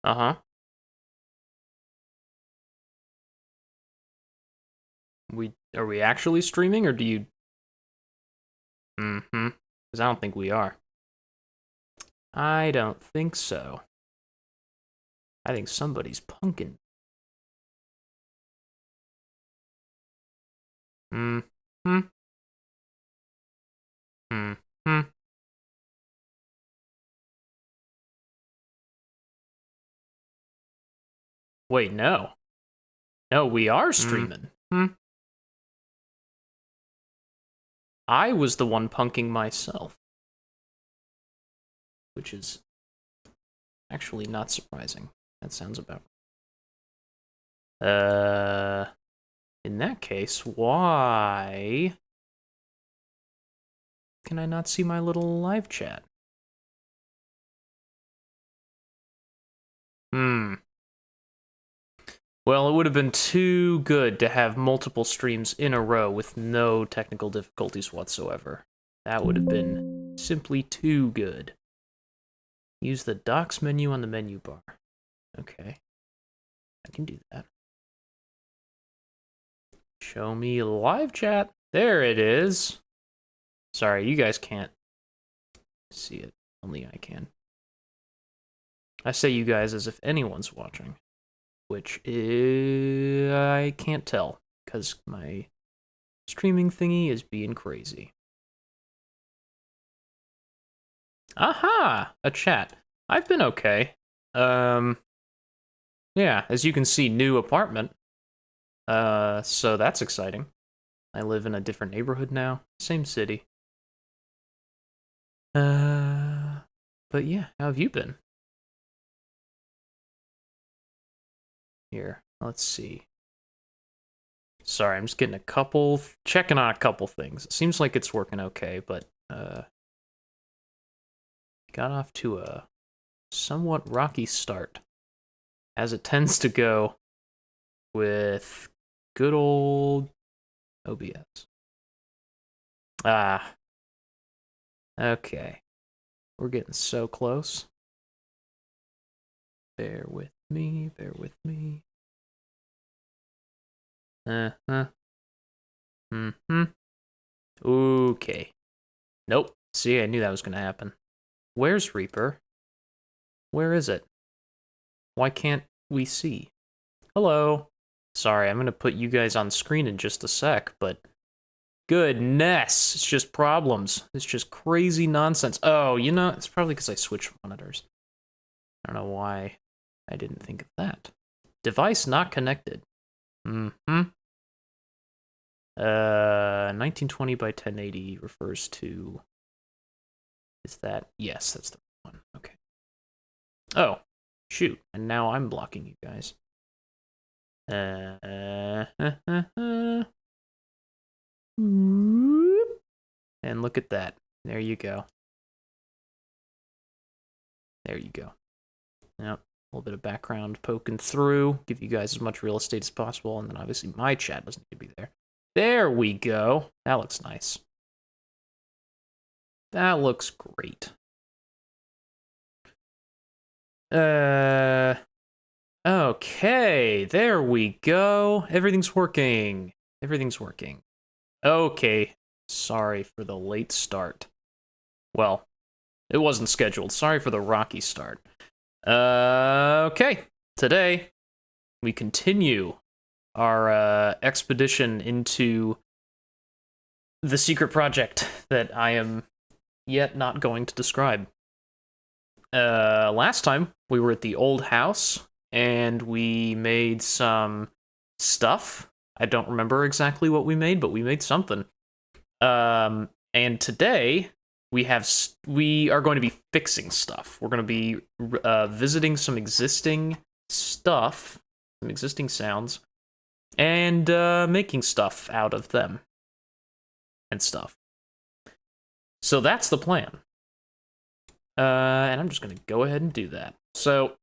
Uh-huh. Are we actually streaming, or do you... Mm-hmm. Because I don't think we are. I don't think so. I think somebody's punking. Mm-hmm. Mm-hmm. Wait, no. No, we are streaming. I was the one punking myself. Which is actually not surprising. That sounds about... In that case, why can I not see my little live chat? Well, it would have been too good to have multiple streams in a row with no technical difficulties whatsoever. That would have been simply too good. Use the docs menu on the menu bar. Okay. I can do that. Show me live chat. There it is. Sorry, you guys can't see it. Only I can. I say you guys as if anyone's watching, which I can't tell because my streaming thingy is being crazy. Aha! A chat. I've been okay. Yeah, as you can see, new apartment. So that's exciting. I live in a different neighborhood now. Same city. But yeah, how have you been? Here, let's see. Sorry, I'm just getting checking on a couple things. It seems like it's working okay, but, got off to a somewhat rocky start, as it tends to go with good old OBS. Ah. Okay. We're getting so close. Bear with me, bear with me. Uh-huh. Mm-hmm. Okay. Nope. See, I knew that was gonna happen. Where's Reaper? Where is it? Why can't we see? Hello. Sorry, I'm gonna put you guys on screen in just a sec, but goodness, it's just problems. It's just crazy nonsense. Oh, you know, it's probably because I switched monitors. I don't know why I didn't think of that. Device not connected. Mm-hmm. 1920 by 1080 refers to... Is that... Yes, that's the one. Okay. Oh, shoot. And now I'm blocking you guys. And look at that. There you go. There you go. Yep. A little bit of background poking through. Give you guys as much real estate as possible. And then obviously my chat doesn't need to be there. There we go. That looks nice. That looks great. Okay, there we go. Everything's working. Everything's working. Okay, sorry for the late start. Well, it wasn't scheduled. Sorry for the rocky start. Okay, today we continue our expedition into the secret project that I am yet not going to describe. Last time we were at the old house and we made some stuff. I don't remember exactly what we made, but we made something. And today we are going to be fixing stuff. We're going to be visiting some existing stuff, some existing sounds, and making stuff out of them and stuff. So that's the plan. And I'm just going to go ahead and do that. So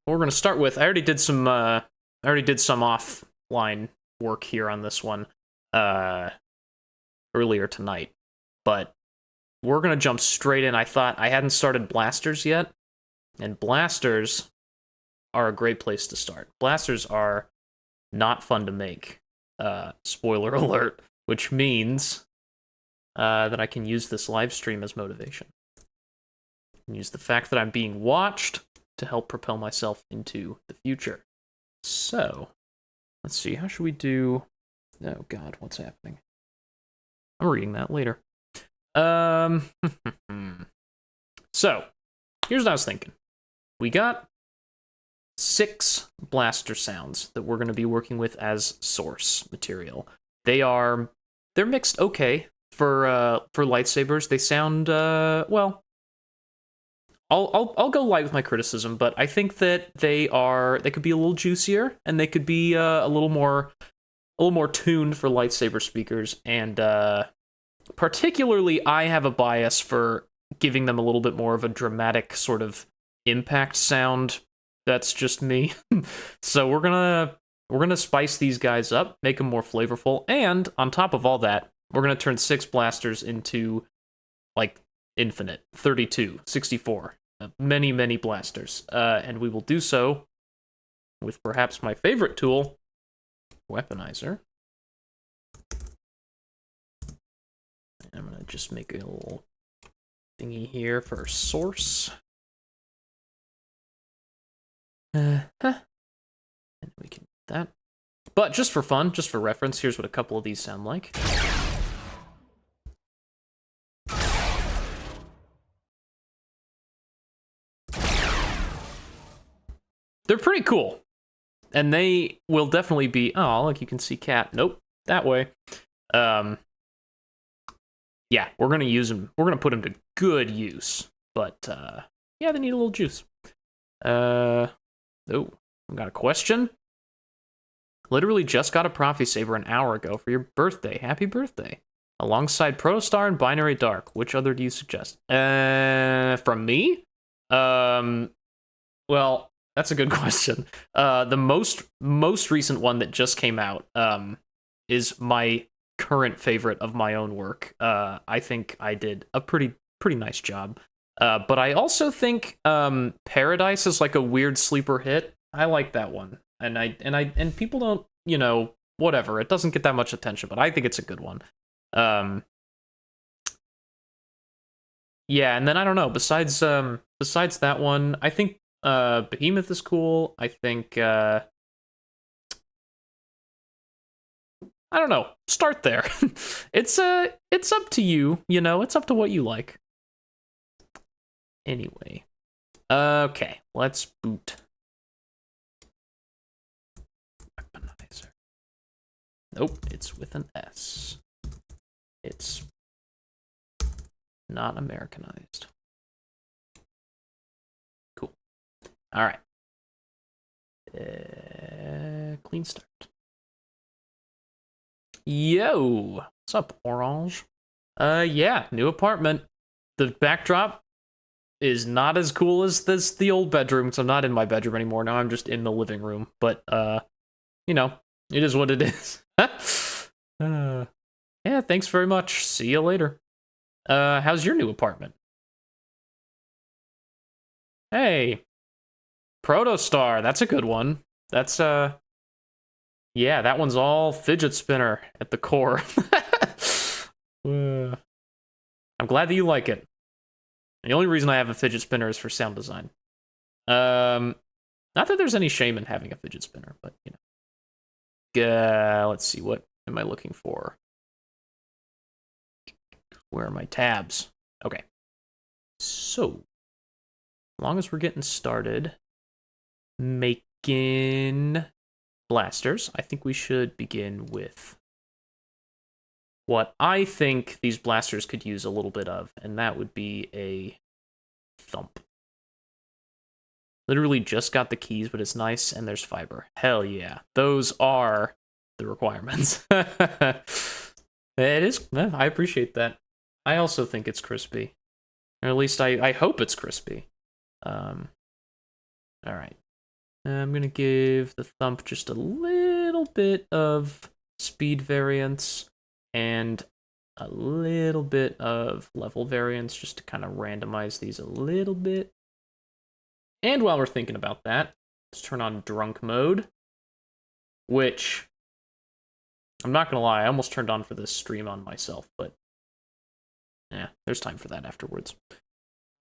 what we're going to start with, I already did some offline work here on this one earlier tonight, but we're going to jump straight in. I thought I hadn't started Blasters yet, and Blasters are a great place to start. Blasters are not fun to make. Spoiler alert, which means that I can use this live stream as motivation. And use the fact that I'm being watched to help propel myself into the future. So, let's see, how should we do... Oh god, what's happening? I'm reading that later. So, here's what I was thinking. We got 6 blaster sounds that we're going to be working with as source material. They're mixed okay for lightsabers. They sound well. I'll go light with my criticism, but I think that they could be a little juicier and they could be a little more tuned for lightsaber speakers, and particularly I have a bias for giving them a little bit more of a dramatic sort of impact sound. That's just me. So we're gonna spice these guys up, make them more flavorful, and on top of all that, we're gonna turn 6 blasters into like infinite, 32, 64, many blasters, and we will do so with perhaps my favorite tool, Weaponizer. I'm gonna just make a little thingy here for source. And we can do that. But just for fun, just for reference, here's what a couple of these sound like. They're pretty cool. And they will definitely be... Oh, look, you can see Cat. Nope, that way. Yeah, we're going to use them. We're going to put them to good use. But, yeah, they need a little juice. Oh, I got a question. Literally just got a Prophecy Saber an hour ago for your birthday. Happy birthday. Alongside Protostar and Binary Dark. Which other do you suggest? From me? Well... That's a good question. The most recent one that just came out is my current favorite of my own work. I think I did a pretty nice job. But I also think Paradise is like a weird sleeper hit. I like that one, and people don't, whatever. It doesn't get that much attention, but I think it's a good one. Yeah, and then I don't know. Besides that one, I think. Behemoth is cool. I think, I don't know. Start there. It's up to you, it's up to what you like. Anyway. Okay, let's boot. Weaponizer. Nope, it's with an S. It's not Americanized. All right. Clean start. Yo, what's up, Orange? Yeah, new apartment. The backdrop is not as cool as the old bedroom, because I'm not in my bedroom anymore. Now I'm just in the living room. But, it is what it is. Yeah, thanks very much. See you later. How's your new apartment? Hey. Protostar, that's a good one. That's, yeah, that one's all fidget spinner at the core. I'm glad that you like it. The only reason I have a fidget spinner is for sound design. Not that there's any shame in having a fidget spinner, but, let's see, what am I looking for? Where are my tabs? Okay. So, as long as we're getting started... making blasters, I think we should begin with what I think these blasters could use a little bit of, and that would be a thump. Literally just got the keys, but it's nice, and there's fiber. Hell yeah. Those are the requirements. It is. I appreciate that. I also think it's crispy. Or at least I hope it's crispy. Alright. I'm going to give the thump just a little bit of speed variance and a little bit of level variance just to kind of randomize these a little bit. And while we're thinking about that, Let's turn on drunk mode, which I'm not gonna lie, I almost turned on for this stream on myself, but yeah, there's time for that afterwards.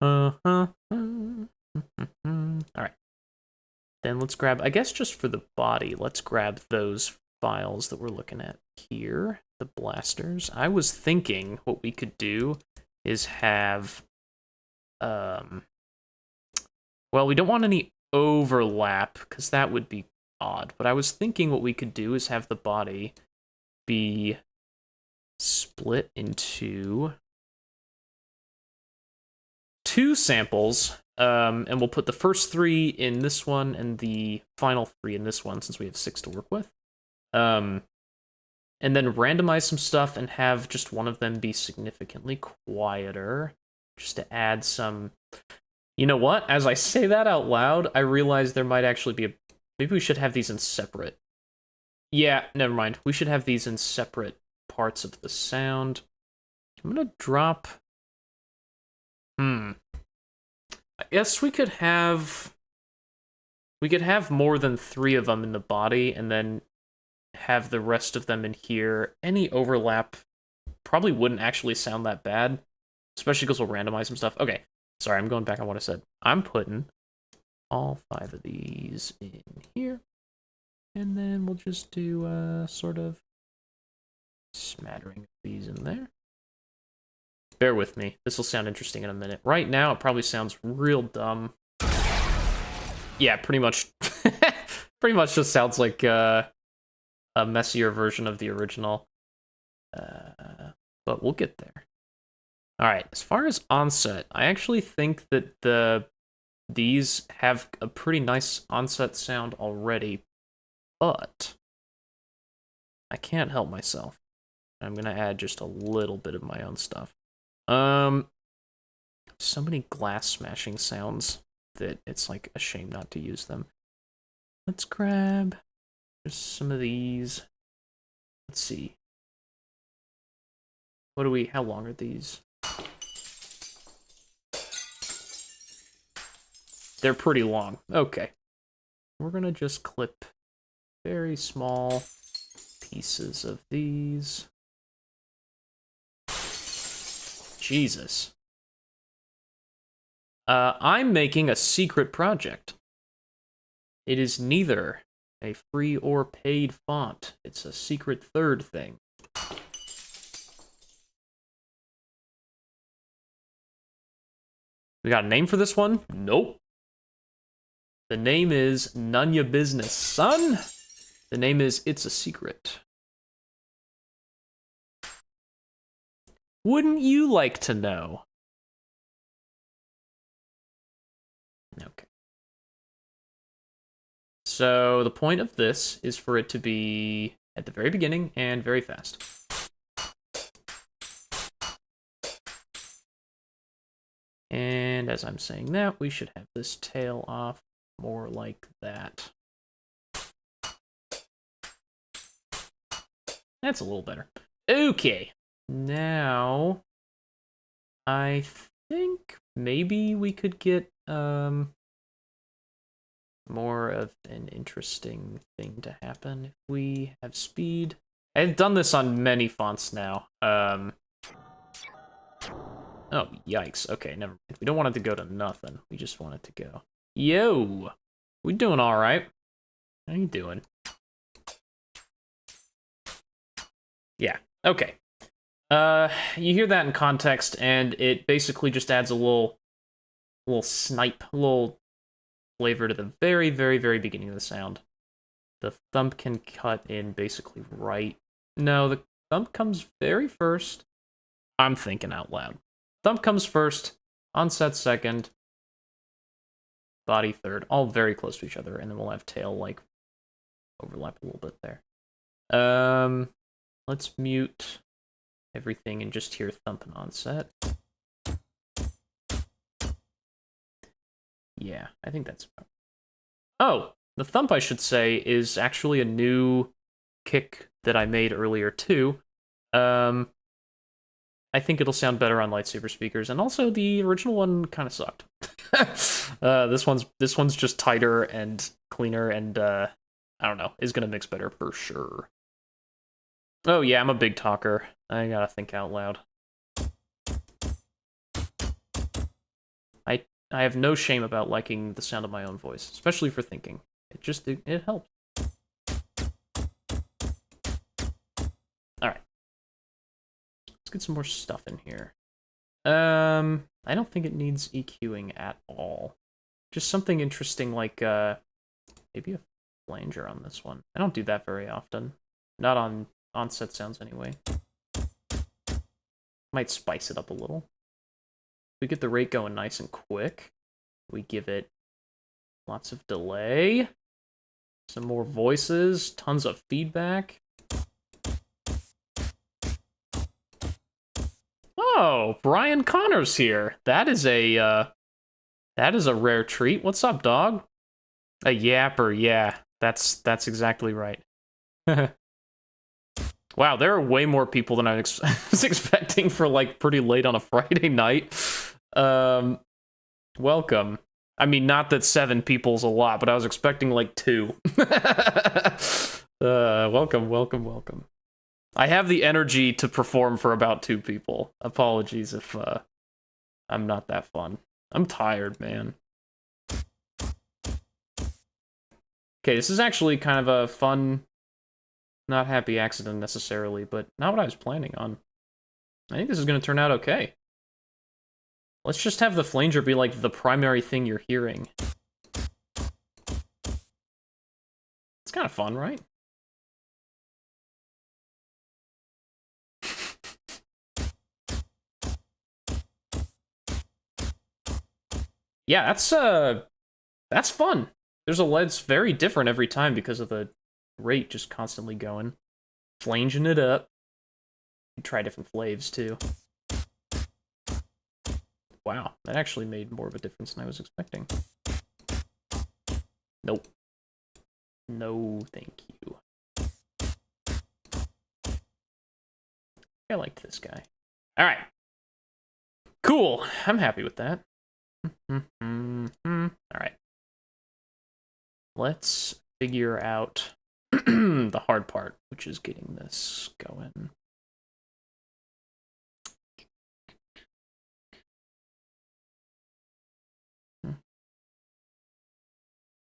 All right. Then let's grab, I guess just for the body, let's grab those files that we're looking at here, the blasters. I was thinking what we could do is have, well, we don't want any overlap, because that would be odd, but I was thinking what we could do is have the body be split into 2 samples, and we'll put the first 3 in this one and the final 3 in this one, since we have 6 to work with. And then randomize some stuff and have just one of them be significantly quieter, just to add some... You know what? As I say that out loud, I realize there might actually be a... Maybe we should have these in separate... Yeah, never mind. We should have these in separate parts of the sound. I'm gonna drop... I guess we could have more than 3 of them in the body, and then have the rest of them in here. Any overlap probably wouldn't actually sound that bad, especially because we'll randomize some stuff. Okay, sorry, I'm going back on what I said. I'm putting all 5 of these in here, and then we'll just do sort of smattering of these in there. Bear with me. This will sound interesting in a minute. Right now, it probably sounds real dumb. Yeah, pretty much. Pretty much just sounds like a messier version of the original. But we'll get there. All right. As far as onset, I actually think that these have a pretty nice onset sound already, but I can't help myself. I'm gonna add just a little bit of my own stuff. So many glass smashing sounds that it's like a shame not to use them. Let's grab just some of these. Let's see. How long are these? They're pretty long. Okay. We're gonna just clip very small pieces of these. Jesus. I'm making a secret project. It is neither a free or paid font. It's a secret third thing. We got a name for this one? Nope. The name is None Ya Business, son. The name is It's a Secret. Wouldn't you like to know? Okay. So the point of this is for it to be at the very beginning and very fast. And as I'm saying that, we should have this tail off more like that. That's a little better. Okay. Now, I think maybe we could get more of an interesting thing to happen if we have speed. I've done this on many fonts now. Oh, yikes. Okay, never mind. We don't want it to go to nothing. We just want it to go. Yo! We doing alright. How you doing? Yeah, okay. You hear that in context, and it basically just adds a little snipe, a little flavor to the very, very, very beginning of the sound. The thump can cut in basically right... No, the thump comes very first. I'm thinking out loud. Thump comes first, onset second, body third, all very close to each other, and then we'll have tail, like, overlap a little bit there. Let's mute everything and just hear thump and onset. Yeah, I think that's about... Oh, the thump, I should say, is actually a new kick that I made earlier, too. I think it'll sound better on lightsaber speakers, and also the original one kind of sucked. This one's just tighter and cleaner, and I don't know, is gonna mix better for sure. Oh yeah, I'm a big talker. I gotta think out loud. I have no shame about liking the sound of my own voice, especially for thinking. It helps. Alright. Let's get some more stuff in here. I don't think it needs EQing at all. Just something interesting like, maybe a flanger on this one. I don't do that very often. Not on onset sounds anyway. Might spice it up a little. We get the rate going nice and quick. We give it lots of delay. Some more voices, tons of feedback. Oh, Brian Connor's here. That is a rare treat. What's up, dog? A yapper, yeah. That's exactly right. Wow, there are way more people than I was expecting for, like, pretty late on a Friday night. Welcome. I mean, not that 7 people's a lot, but I was expecting, like, 2. Welcome. I have the energy to perform for about 2 people. Apologies if, I'm not that fun. I'm tired, man. Okay, this is actually kind of a fun... not happy accident necessarily, but not what I was planning on. I think this is going to turn out okay. Let's just have the flanger be like the primary thing you're hearing. It's kind of fun, right? Yeah, that's fun. There's a LED's very different every time because of the rate just constantly going. Flanging it up. You try different flavs too. Wow, that actually made more of a difference than I was expecting. Nope. No, thank you. I liked this guy. Alright. Cool. I'm happy with that. Alright. Let's figure out the hard part, which is getting this going.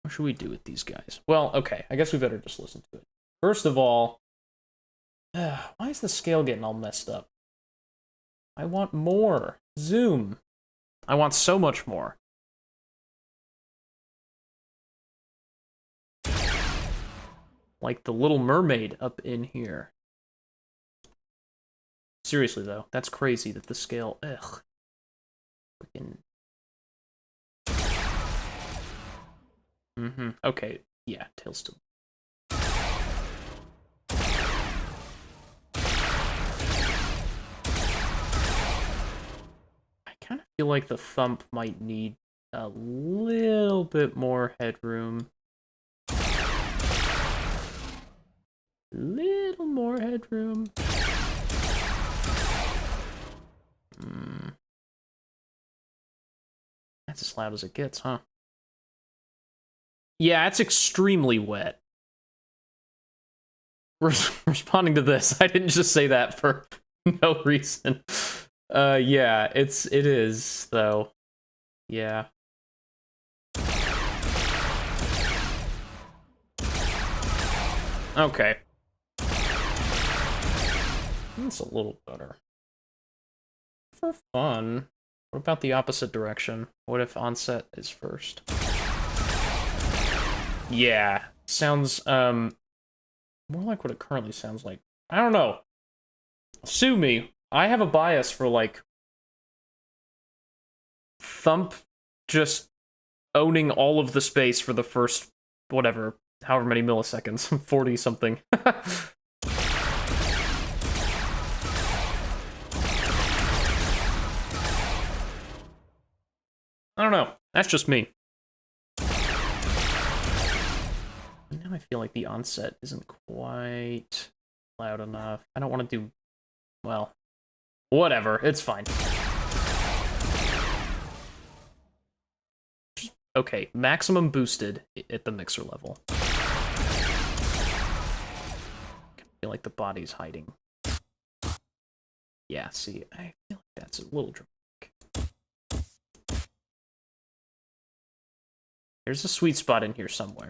What should we do with these guys? Well, okay, I guess we better just listen to it. First of all, why is the scale getting all messed up? I want more. Zoom. I want so much more. Like the Little Mermaid up in here. Seriously, though, that's crazy that the scale... Ugh. Freaking... Okay, yeah, tail still. I kind of feel like the thump might need a little bit more headroom. Little more headroom. That's as loud as it gets, huh? Yeah, it's extremely wet. Responding to this, I didn't just say that for no reason. Yeah, it is, though. Yeah. Okay. That's a little better. For fun. What about the opposite direction? What if onset is first? Yeah. Sounds, more like what it currently sounds like. I don't know. Sue me. I have a bias for, like, thump just owning all of the space for the first, whatever, however many milliseconds. 40-something. I don't know. That's just me. Now I feel like the onset isn't quite loud enough. I don't want to do... Well, Whatever, it's fine. Okay, maximum boosted at the mixer level. I feel like the body's hiding. Yeah, see, I feel like that's a little dramatic. There's a sweet spot in here somewhere.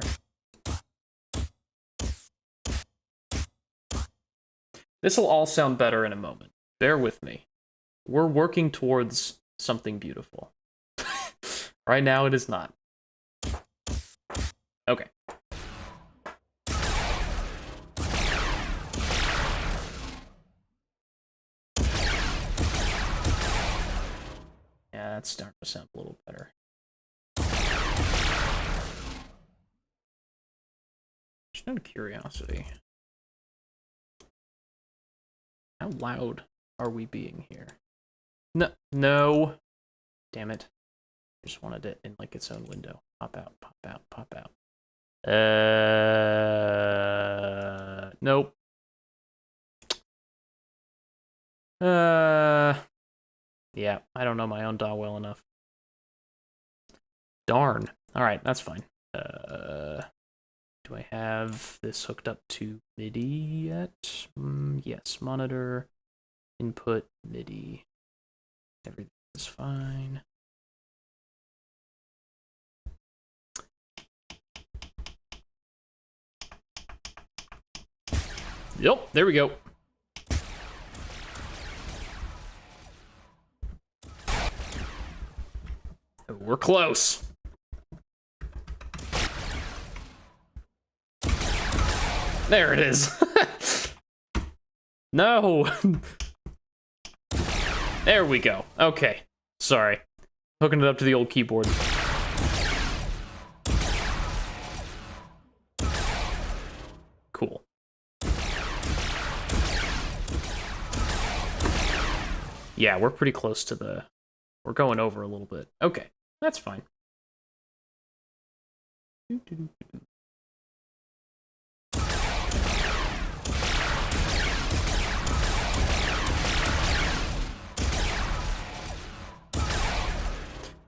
This'll all sound better in a moment. Bear with me. We're working towards something beautiful. Right now, it is not. Okay. Yeah, that's starting to sound a little better. Just out of curiosity, how loud are we being here? No. Damn it. I just wanted it in like its own window. Pop out, pop out, pop out. Nope. Yeah, I don't know my own DAW well enough. Darn. Alright, that's fine. Do I have this hooked up to MIDI yet? Yes, monitor, input, MIDI. Everything is fine. Yep, there we go. We're close. There it is. No. There we go. Okay. Sorry. Hooking it up to the old keyboard. Cool. Yeah, we're pretty close to the... We're going over a little bit. Okay, that's fine.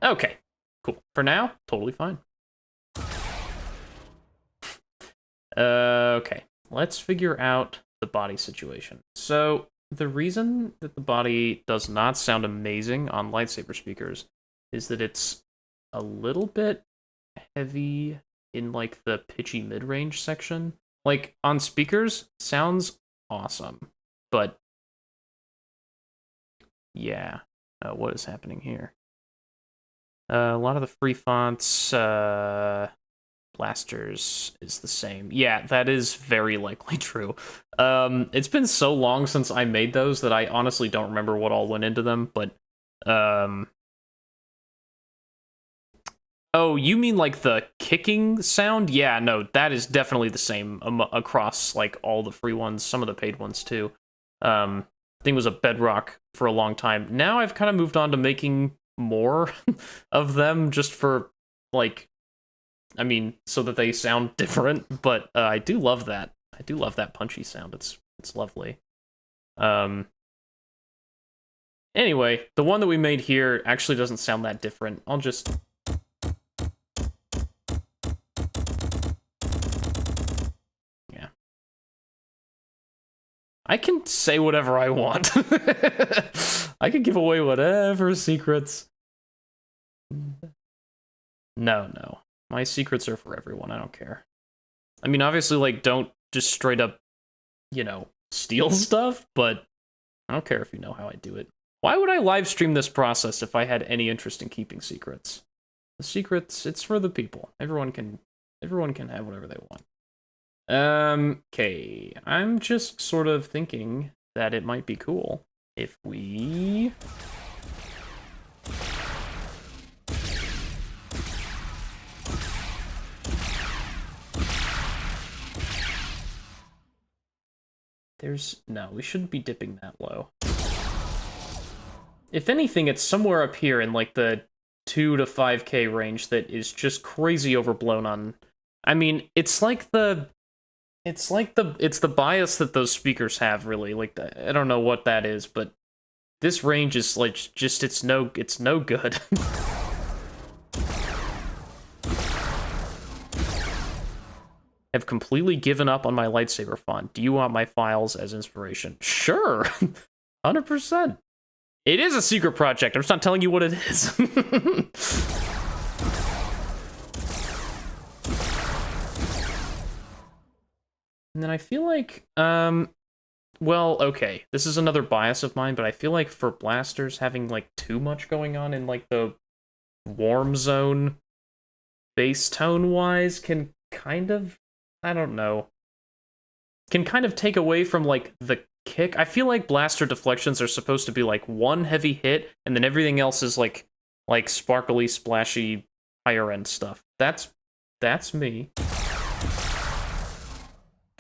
Okay, cool. For now, totally fine. Okay, let's figure out the body situation. So, the reason that the body does not sound amazing on lightsaber speakers is that it's a little bit heavy in, like, the pitchy mid-range section. Like, on speakers, sounds awesome, but... yeah. What is happening here? A lot of the free fonts, blasters is the same. Yeah, that is very likely true. It's been so long since I made those that I honestly don't remember what all went into them, but, oh, you mean like the kicking sound? Yeah, no, that is definitely the same across, like, all the free ones, some of the paid ones, too. Thing was a bedrock for a long time. Now I've kind of moved on to making more of them just for, like, I mean, so that they sound different, but I do love that. I do love that punchy sound. It's lovely. Anyway, the one that we made here actually doesn't sound that different. I'll just... yeah. I can say whatever I want. I can give away whatever secrets. No. My secrets are for everyone, I don't care. I mean, obviously, like, don't just straight up, you know, steal stuff, but I don't care if you know how I do it. Why would I live stream this process if I had any interest in keeping secrets? The secrets, it's for the people. Everyone can have whatever they want. Okay, I'm just sort of thinking that it might be cool if we... no, we shouldn't be dipping that low. If anything, it's somewhere up here in, like, the 2 to 5K range that is just crazy overblown on... I mean, it's the bias that those speakers have, really. Like, I don't know what that is, but This range is like just it's no good. Have completely given up on my lightsaber font. Do you want my files as inspiration? Sure. 100%. It is a secret project. I'm just not telling you what it is. And then I feel like, well, okay, this is another bias of mine, but I feel like for blasters, having, like, too much going on in, like, the warm zone bass tone-wise can kind of, I don't know, can kind of take away from, like, the kick. I feel like blaster deflections are supposed to be, like, one heavy hit, and then everything else is, like sparkly, splashy, higher-end stuff. That's me.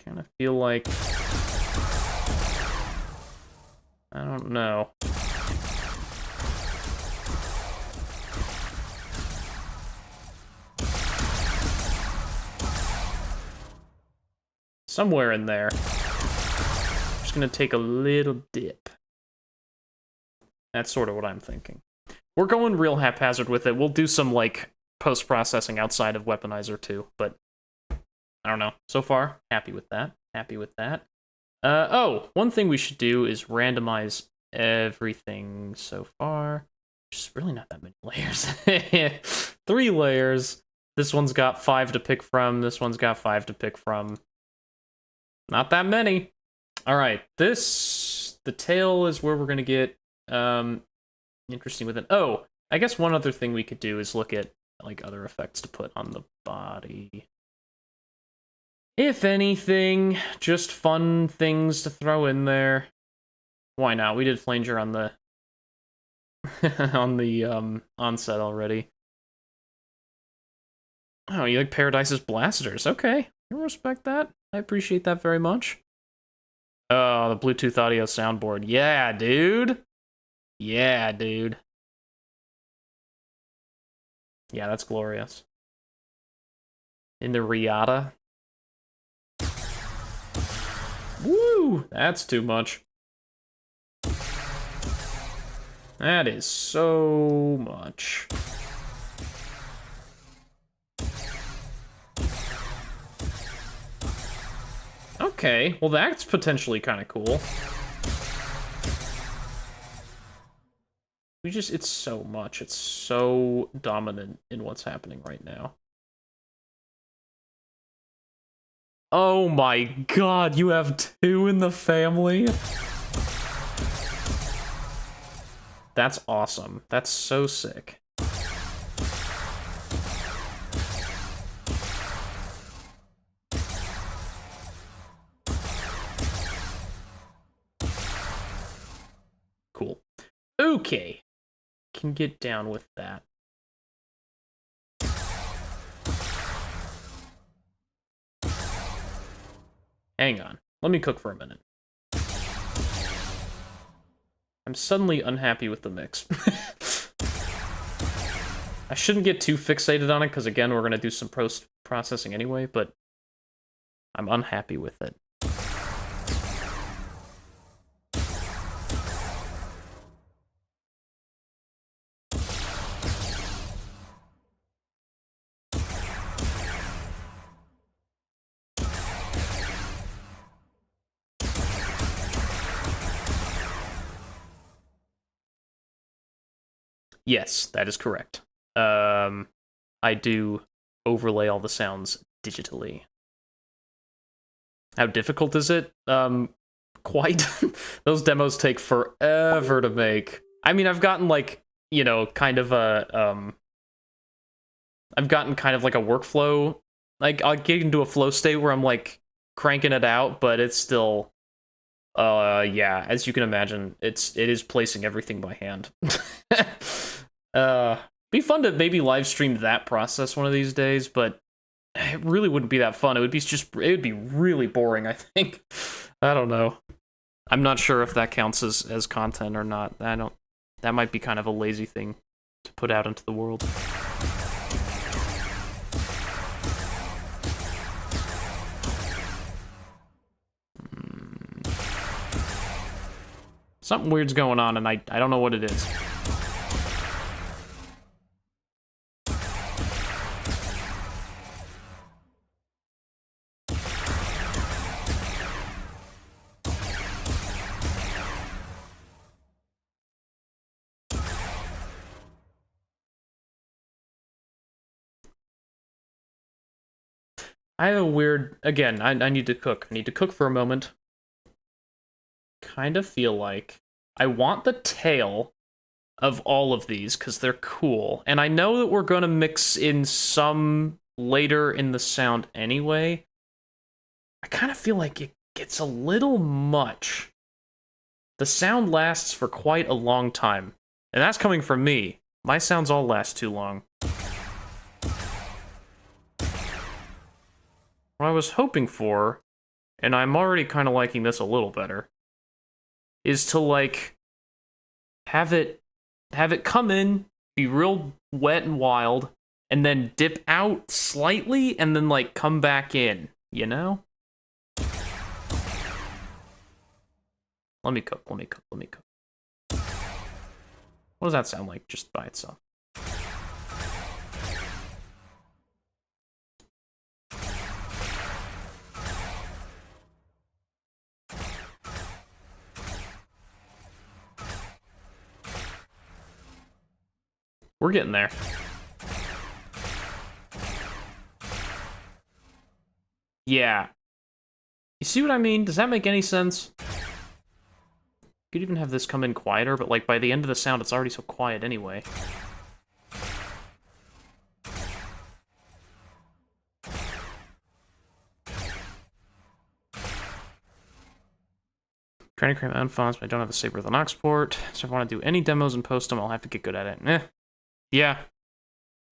Kind of feel like, I don't know. Somewhere in there. Just gonna take a little dip. That's sort of what I'm thinking. We're going real haphazard with it. We'll do some, like, post-processing outside of Weaponizer too, but I don't know. So far, happy with that. Happy with that. Oh, one thing we should do is randomize everything so far. Just really not that many layers. 3 layers. This one's got 5 to pick from. This one's got 5 to pick from. Not that many. All right, the tail is where we're gonna get interesting with it. Oh, I guess one other thing we could do is look at, like, other effects to put on the body. If anything, just fun things to throw in there. Why not? We did Flanger on the on the onset already. Oh, you like Paradise's blasters? Okay, I respect that. I appreciate that very much. Oh, the Bluetooth audio soundboard. Yeah, dude. Yeah, dude. Yeah, that's glorious. In the Riata. Woo! That's too much. That is so much. Okay, well that's potentially kind of cool. It's so much. It's so dominant in what's happening right now. Oh my god, you have 2 in the family? That's awesome. That's so sick. Cool. Okay. Can get down with that. Hang on. Let me cook for a minute. I'm suddenly unhappy with the mix. I shouldn't get too fixated on it, because again, we're going to do some post-processing anyway, but I'm unhappy with it. Yes, that is correct. I do overlay all the sounds digitally. How difficult is it? Quite. Those demos take forever to make. I mean, I've gotten, like, you know, kind of a, I've gotten kind of like a workflow. Like, I'll get into a flow state where I'm, like, cranking it out, but it's still, yeah, as you can imagine, it is placing everything by hand. Be fun to maybe live stream that process one of these days, but it really wouldn't be that fun. It would be really boring, I think. I don't know. I'm not sure if that counts as content or not. That might be kind of a lazy thing to put out into the world. Something weird's going on, and I don't know what it is. I have a weird... Again, I need to cook. I need to cook for a moment. Kind of feel like I want the tail of all of these, because they're cool. And I know that we're going to mix in some later in the sound anyway. I kind of feel like it gets a little much. The sound lasts for quite a long time. And that's coming from me. My sounds all last too long. What I was hoping for, and I'm already kind of liking this a little better, is to, like, have it come in, be real wet and wild, and then dip out slightly, and then, like, come back in, you know? Let me cook. What does that sound like just by itself? We're getting there. Yeah. You see what I mean? Does that make any sense? You could even have this come in quieter, but like by the end of the sound, it's already so quiet anyway. Trying to create my own fonts, but I don't have a Saber with an aux port. So if I want to do any demos and post them, I'll have to get good at it. Yeah.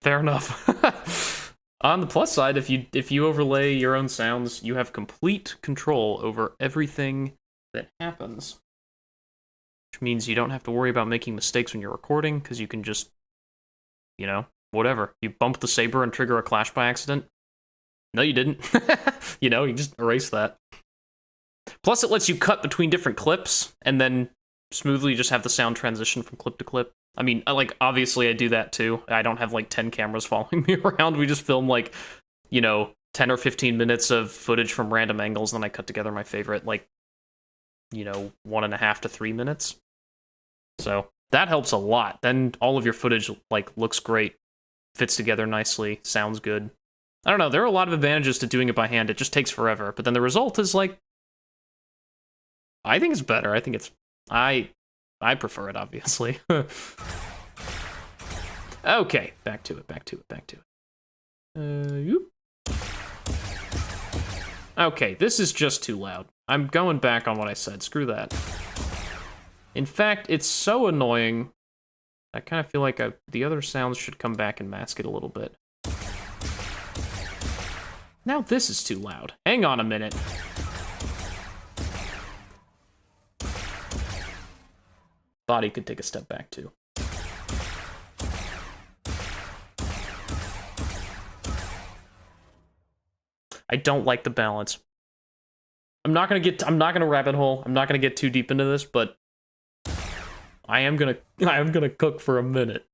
Fair enough. On the plus side, if you overlay your own sounds, you have complete control over everything that happens. Which means you don't have to worry about making mistakes when you're recording, because you can just, you know, whatever. You bump the Saber and trigger a clash by accident. No, you didn't. You know, you just erase that. Plus, it lets you cut between different clips, and then smoothly just have the sound transition from clip to clip. I mean, like, obviously I do that too. I don't have, like, 10 cameras following me around. We just film, like, you know, 10 or 15 minutes of footage from random angles, and then I cut together my favorite, like, you know, 1.5 to 3 minutes. So, that helps a lot. Then all of your footage, like, looks great, fits together nicely, sounds good. I don't know, there are a lot of advantages to doing it by hand. It just takes forever. But then the result is, like, I think it's better. I think it's... I prefer it, obviously. Okay, back to it. Okay, this is just too loud. I'm going back on what I said. Screw that. In fact, it's so annoying. I kind of feel like the other sounds should come back and mask it a little bit. Now this is too loud. Hang on a minute. Body could take a step back too. I don't like the balance. I'm not gonna rabbit hole. I'm not gonna get too deep into this, but I am gonna cook for a minute.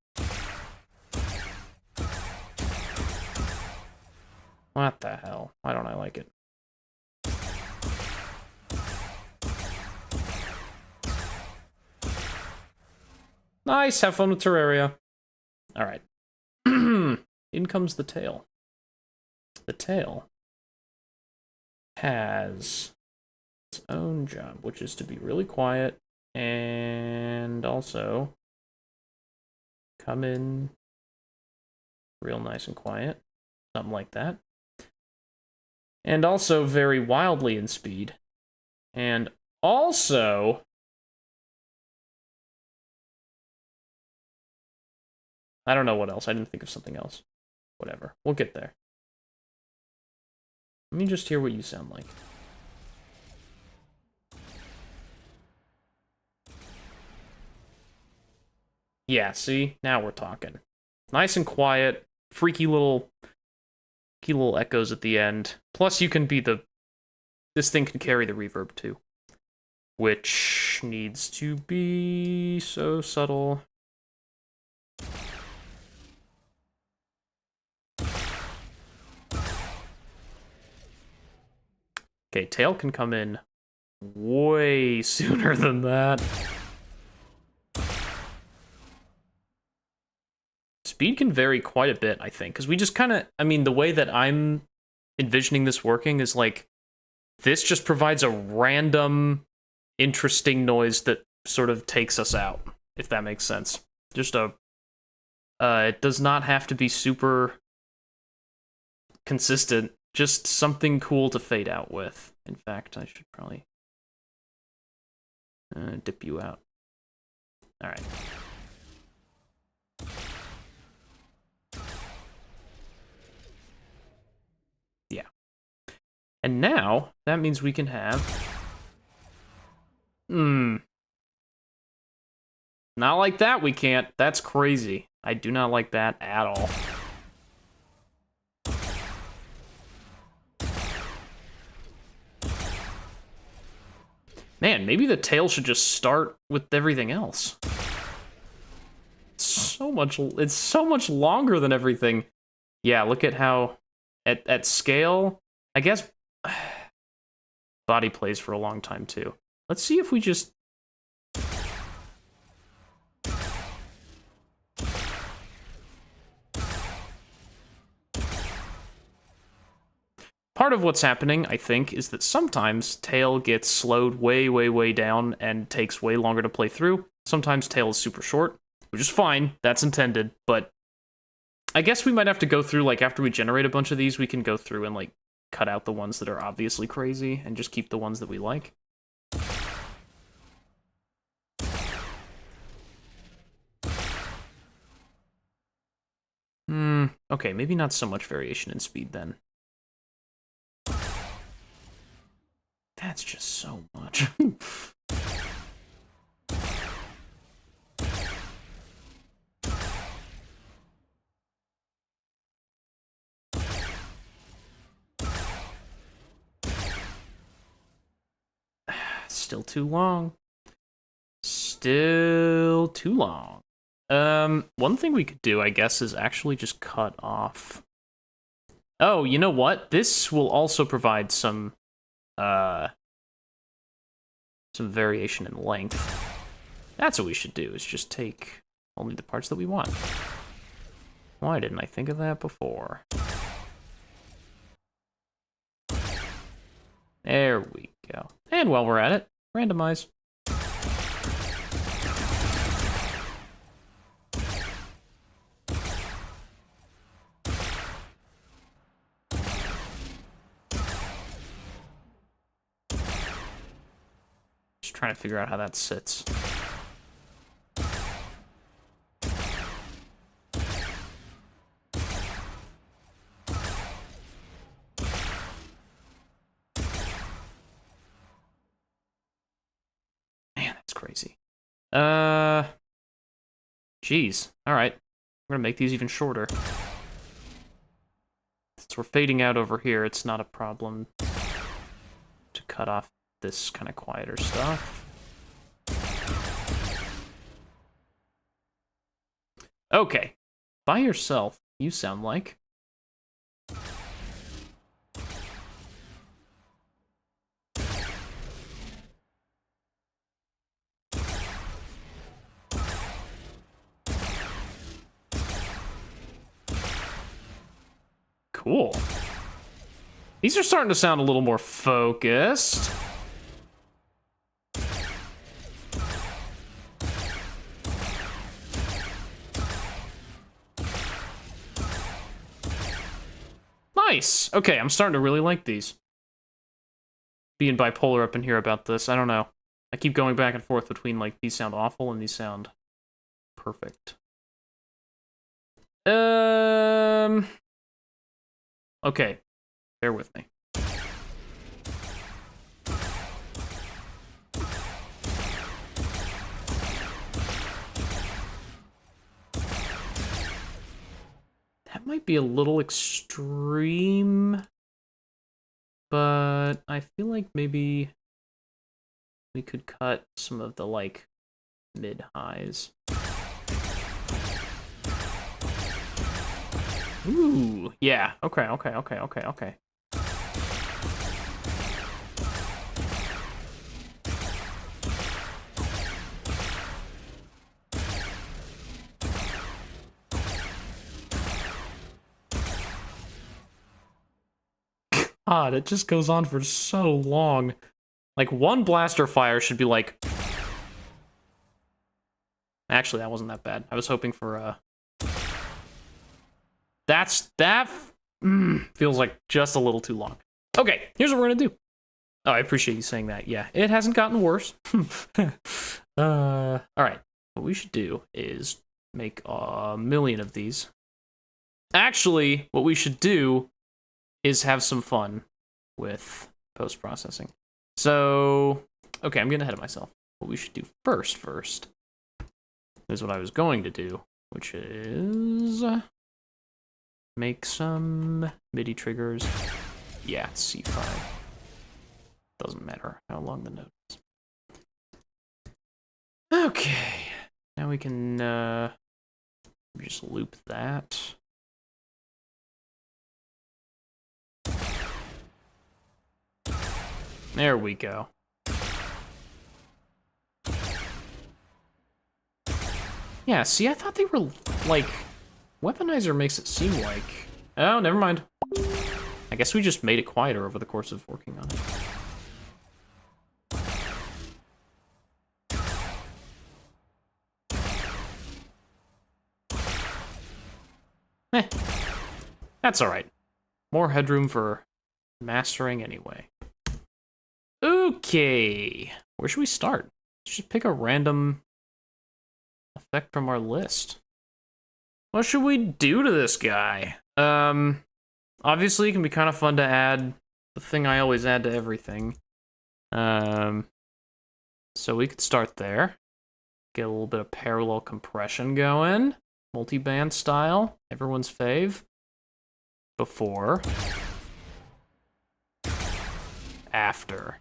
What the hell? Why don't I like it? Nice, have fun with Terraria. Alright. In comes the tail. The tail has its own job, which is to be really quiet and also come in real nice and quiet. Something like that. And also very wildly in speed. And also... I don't know what else. I didn't think of something else. Whatever. We'll get there. Let me just hear what you sound like. Yeah, see? Now we're talking. Nice and quiet. Freaky little echoes at the end. Plus you can be the... This thing can carry the reverb too. which needs to be so subtle. Okay, tail can come in way sooner than that. Speed can vary quite a bit, I think, because we just kind of, I mean, the way that I'm envisioning this working is like, this just provides a random, interesting noise that sort of takes us out, if that makes sense. Just it does not have to be super consistent, just something cool to fade out with. In fact, I should probably dip you out. All right. Yeah. And now, that means we can have... Not like that, we can't. That's crazy. I do not like that at all. Man, maybe the tail should just start with everything else. It's so much longer than everything. Yeah, look at how at scale, I guess body plays for a long time too. Let's see if we just part of what's happening, I think, is that sometimes tail gets slowed way, way, way down and takes way longer to play through. Sometimes tail is super short, which is fine. That's intended, but I guess we might have to go through, like, after we generate a bunch of these, we can go through and, like, cut out the ones that are obviously crazy and just keep the ones that we like. Okay, maybe not so much variation in speed then. That's just so much. Still too long. Still too long. One thing we could do, I guess, is actually just cut off. Oh, you know what? This will also provide some variation in length. That's what we should do, is just take only the parts that we want. Why didn't I think of that before? There we go. And while we're at it, randomize. Just trying to figure out how that sits. Crazy. Geez. Alright. We're gonna make these even shorter. Since we're fading out over here, it's not a problem to cut off this kind of quieter stuff. Okay. By yourself, you sound like... Cool. These are starting to sound a little more focused. Nice. Okay, I'm starting to really like these. Being bipolar up in here about this, I don't know. I keep going back and forth between, like, these sound awful and these sound perfect. Okay, bear with me. That might be a little extreme, but I feel like maybe we could cut some of the, like, mid-highs. Ooh, yeah. Okay. God, it just goes on for so long. Like, one blaster fire should be like... Actually, that wasn't that bad. I was hoping for, That feels like just a little too long. Okay, here's what we're gonna do. Oh, I appreciate you saying that. Yeah, it hasn't gotten worse. Alright. What we should do is make a million of these. Actually, what we should do is have some fun with post-processing. So, okay, I'm getting ahead of myself. What we should do first is what I was going to do, which is make some MIDI triggers. Yeah, it's C5. Doesn't matter how long the note is. Okay, now we can just loop that. There we go. Yeah, see, I thought they were, like, Weaponizer makes it seem like... Oh, never mind. I guess we just made it quieter over the course of working on it. That's alright. More headroom for mastering anyway. Okay, where should we start? Let's just pick a random effect from our list. What should we do to this guy? Obviously it can be kind of fun to add the thing I always add to everything. So we could start there. Get a little bit of parallel compression going. Multi-band style, everyone's fave. Before. After.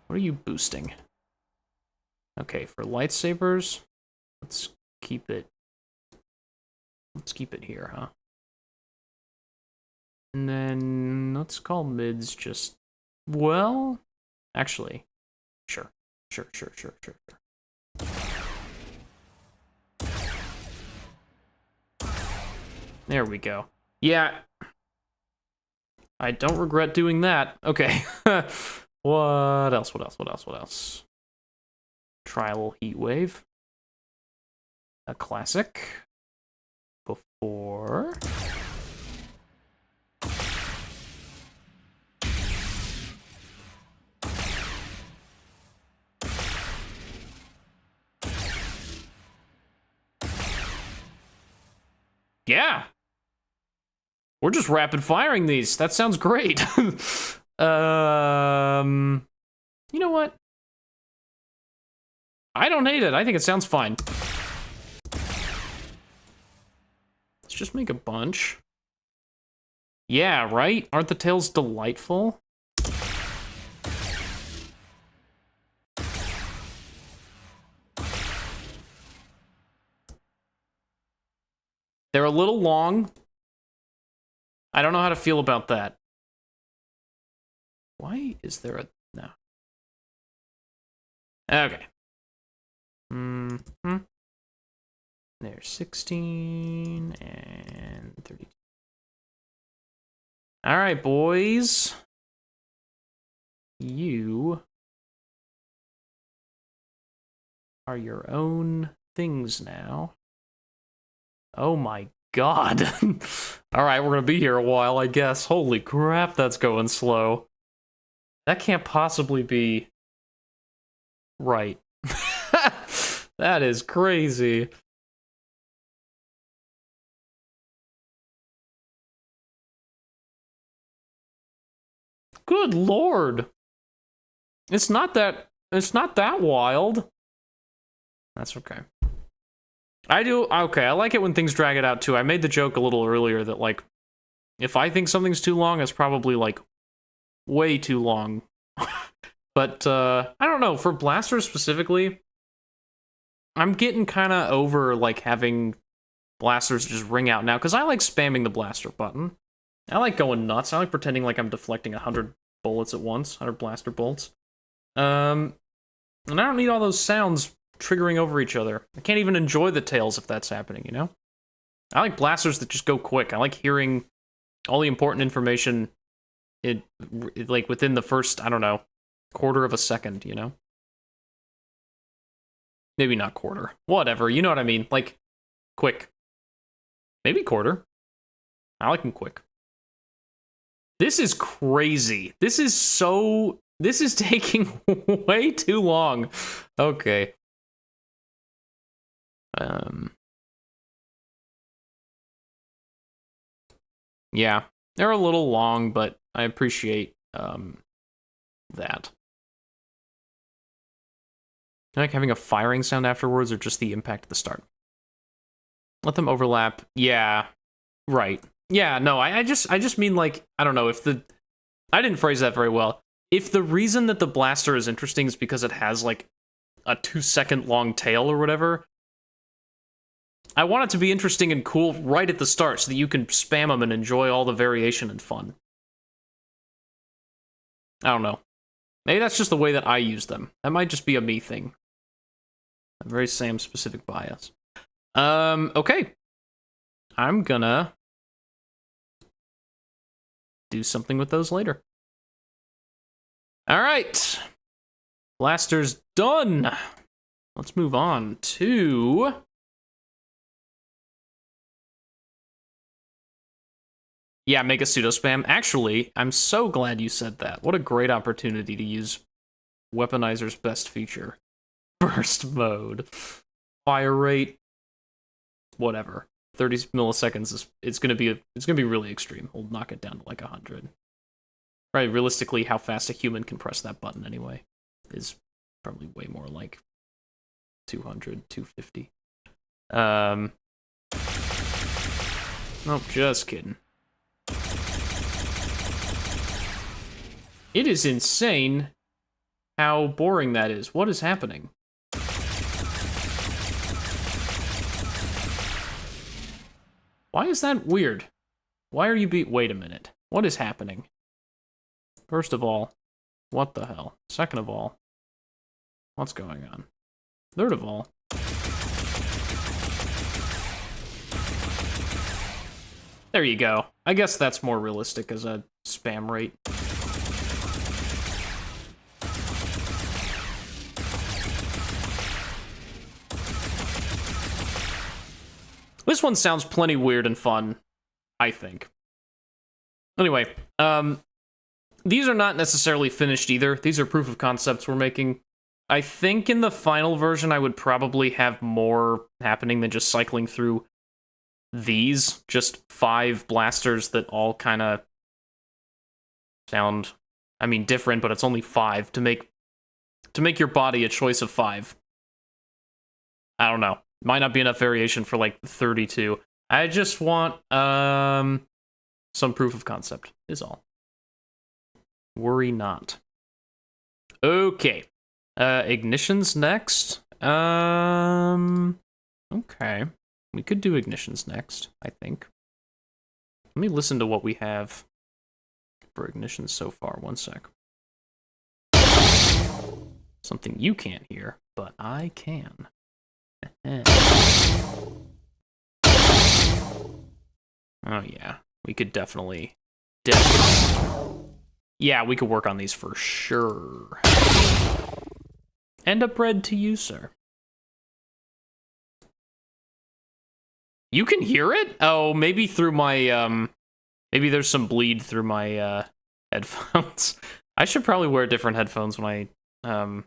What are you boosting? Okay, for lightsabers, let's keep it here, huh? And then let's call mids just, well, actually, sure. There we go. Yeah. I don't regret doing that. Okay. What else? Try a little heat wave. A classic. Before. Yeah. We're just rapid firing these. That sounds great. You know what? I don't hate it. I think it sounds fine. Let's just make a bunch. Yeah, right? Aren't the tails delightful? They're a little long. I don't know how to feel about that. Why is there a... No. Okay. There's 16 and 32. All right, boys. You are your own things now. Oh my god. All right, we're gonna be here a while, I guess. Holy crap, that's going slow. That can't possibly be right. That is crazy. Good lord. It's not that It's not that wild. That's okay. Okay, I like it when things drag it out too. I made the joke a little earlier that, like, if I think something's too long, it's probably, like, way too long. But, I don't know, for blasters specifically, I'm getting kind of over, like, having blasters just ring out now, because I like spamming the blaster button. I like going nuts. I like pretending like I'm deflecting 100 bullets at once, 100 blaster bolts. And I don't need all those sounds triggering over each other. I can't even enjoy the tails if that's happening, you know? I like blasters that just go quick. I like hearing all the important information like within the first, I don't know, quarter of a second, you know? Maybe not quarter. Whatever, you know what I mean. Like, quick. Maybe quarter. I like them quick. This is crazy. This is taking way too long. Okay. Yeah, they're a little long, but I appreciate that. I like having a firing sound afterwards, or just the impact at the start. Let them overlap. Yeah, right. Yeah, no, I just mean, like, I don't know, I didn't phrase that very well. If the reason that the blaster is interesting is because it has, like, a 2-second long tail or whatever, I want it to be interesting and cool right at the start so that you can spam them and enjoy all the variation and fun. I don't know. Maybe that's just the way that I use them. That might just be a me thing. A very Sam-specific bias. Okay. I'm gonna do something with those later. All right. Blaster's done. Let's move on to... Yeah, make a pseudo spam. Actually, I'm so glad you said that. What a great opportunity to use Weaponizer's best feature. Burst mode. Fire rate. Whatever. 30 milliseconds is it's gonna be really extreme. We'll knock it down to like 100. Right, realistically, how fast a human can press that button anyway is probably way more like 200, 250. Nope, just kidding. It is insane how boring that is. What is happening? Why is that weird? Why are you wait a minute. What is happening? First of all, what the hell? Second of all, what's going on? Third of all, there you go. I guess that's more realistic as a spam rate. This one sounds plenty weird and fun, I think. Anyway, these are not necessarily finished either. These are proof of concepts we're making. I think in the final version, I would probably have more happening than just cycling through these. Just 5 blasters that all kind of sound, I mean, different, but it's only 5 to make your body a choice of 5. I don't know. Might not be enough variation for like 32. I just want some proof of concept is all. Worry not. Okay. Ignitions next. Okay. We could do ignitions next, I think. Let me listen to what we have for ignitions so far. One sec. Something you can't hear, but I can. Oh yeah, we could definitely. Yeah, we could work on these for sure. End up red to you, sir. You can hear it? Oh, maybe through my maybe there's some bleed through my headphones. I should probably wear different headphones when I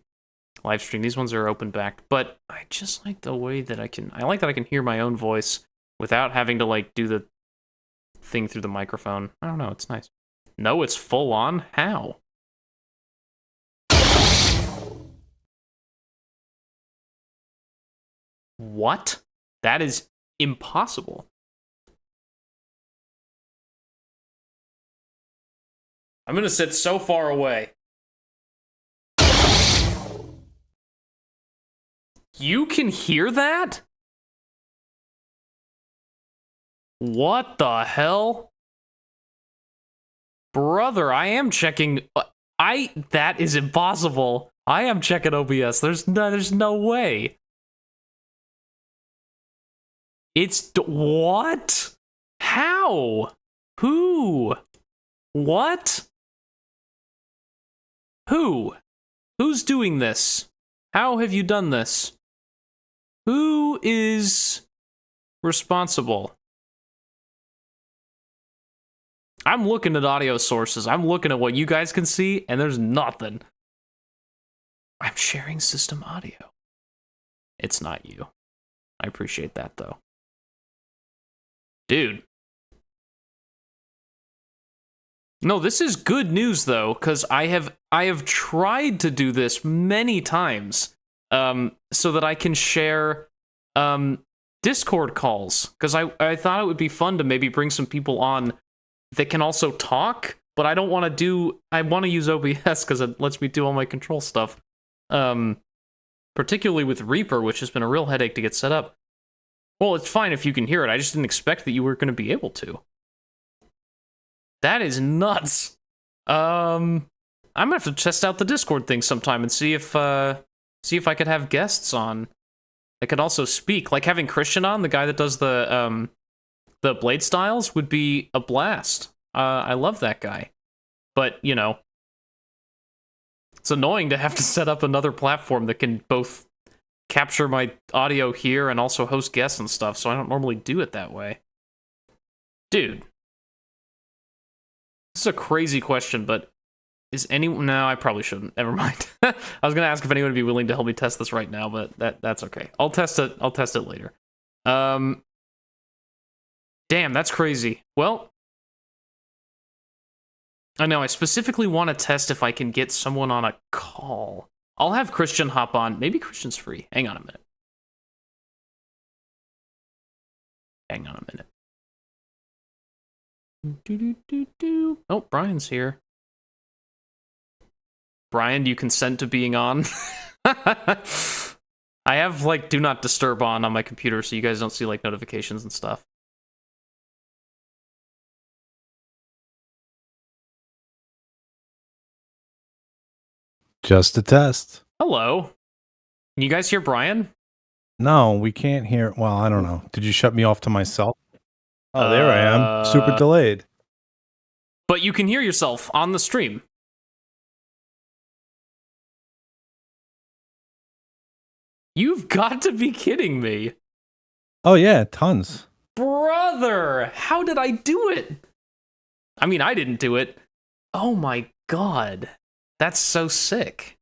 live stream. These ones are open back, but I just like the way that I like that I can hear my own voice without having to like do the thing through the microphone. I don't know, it's nice. No, it's full on? How? What? That is impossible. I'm gonna sit so far away. You can hear that? What the hell? Brother, I am checking. That is impossible. I am checking OBS. There's no way. What? How? Who? What? Who? Who's doing this? How have you done this? Who is responsible? I'm looking at audio sources. I'm looking at what you guys can see, and there's nothing. I'm sharing system audio. It's not you. I appreciate that, though. Dude. No, this is good news, though, because I have tried to do this many times, so that I can share Discord calls, because I thought it would be fun to maybe bring some people on that can also talk, but I don't want to do. I want to use OBS because it lets me do all my control stuff, particularly with Reaper, which has been a real headache to get set up. Well, it's fine if you can hear it. I just didn't expect that you were going to be able to. That is nuts. I'm gonna have to test out the Discord thing sometime and see if I could have guests on. I could also speak, like having Christian on, the guy that does the Blade Styles, would be a blast. I love that guy, but you know, it's annoying to have to set up another platform that can both capture my audio here and also host guests and stuff. So I don't normally do it that way, dude. This is a crazy question, but is anyone... No, I probably shouldn't. Never mind. I was going to ask if anyone would be willing to help me test this right now, but that's okay. I'll test it later. Damn, that's crazy. Well, I know, I specifically want to test if I can get someone on a call. I'll have Christian hop on. Maybe Christian's free. Hang on a minute. Oh, Brian's here. Brian, do you consent to being on? I have, like, do not disturb on my computer so you guys don't see, like, notifications and stuff. Just a test. Hello. Can you guys hear Brian? No, we can't hear. Well, I don't know. Did you shut me off to myself? Oh, there I am. Super delayed. But you can hear yourself on the stream. You've got to be kidding me. Oh, yeah, tons. Brother, how did I do it? I mean, I didn't do it. Oh my god. That's so sick.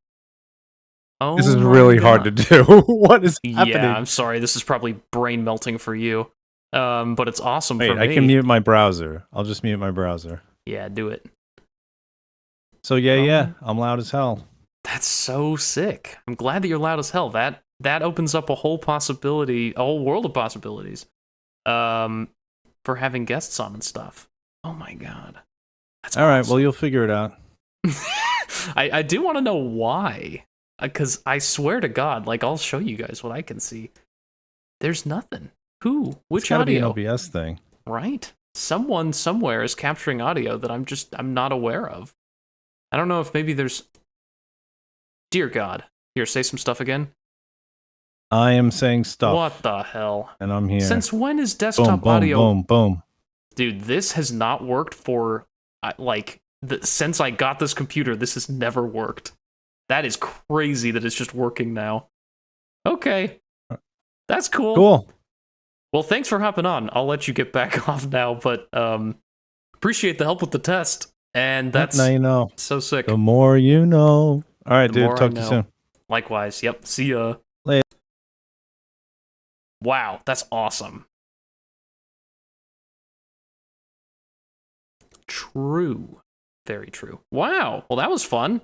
Oh, this is really hard to do. What is happening? Yeah, I'm sorry. This is probably brain melting for you. But it's awesome for me. I can mute my browser. I'll just mute my browser. Yeah, do it. So yeah, I'm loud as hell. That's so sick. I'm glad that you're loud as hell. That opens up a whole possibility, a whole world of possibilities, for having guests on and stuff. Oh my god. That's all awesome. Right, well, you'll figure it out. I do want to know why. Because I swear to God, like, I'll show you guys what I can see. There's nothing. Who? Which it's gotta audio? Be an OBS thing. Right? Someone somewhere is capturing audio that I'm not aware of. I don't know if maybe there's... Dear God. Here, say some stuff again. I am saying stuff. What the hell? And I'm here. Since when is desktop audio... Boom. Dude, this has not worked for, like, since I got this computer, this has never worked. That is crazy that it's just working now. Okay. That's cool. Cool. Well, thanks for hopping on. I'll let you get back off now, but appreciate the help with the test. And that's now you know. So sick. The more you know. All right, dude. Talk to you soon. Likewise. Yep. See ya. Later. Wow, that's awesome. True. Very true. Wow. Well, that was fun.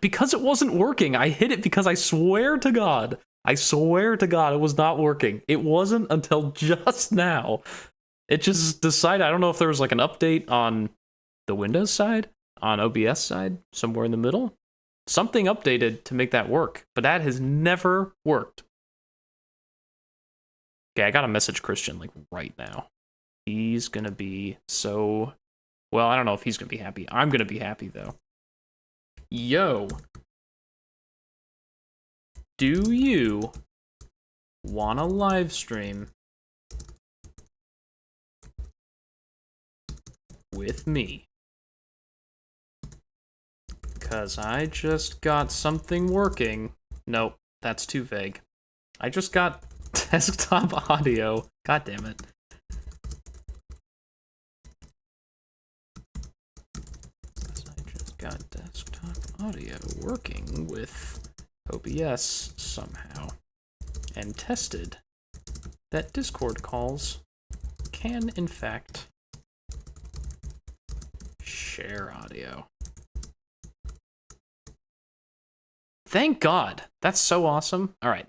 because it wasn't working. I hit it because I swear to God it was not working. It wasn't until just now. It just decided, I don't know if there was like an update on the Windows side, on OBS side, somewhere in the middle. Something updated to make that work, but that has never worked. Okay, I gotta message Christian like right now. He's gonna be so... Well, I don't know if he's gonna be happy. I'm gonna be happy though. Yo. Do you want a live stream with me? Because I just got something working. Nope, that's too vague. I just got desktop audio. God damn it. I just got desktop audio working with OBS somehow. And tested that Discord calls can, in fact, share audio. Thank God. That's so awesome. All right.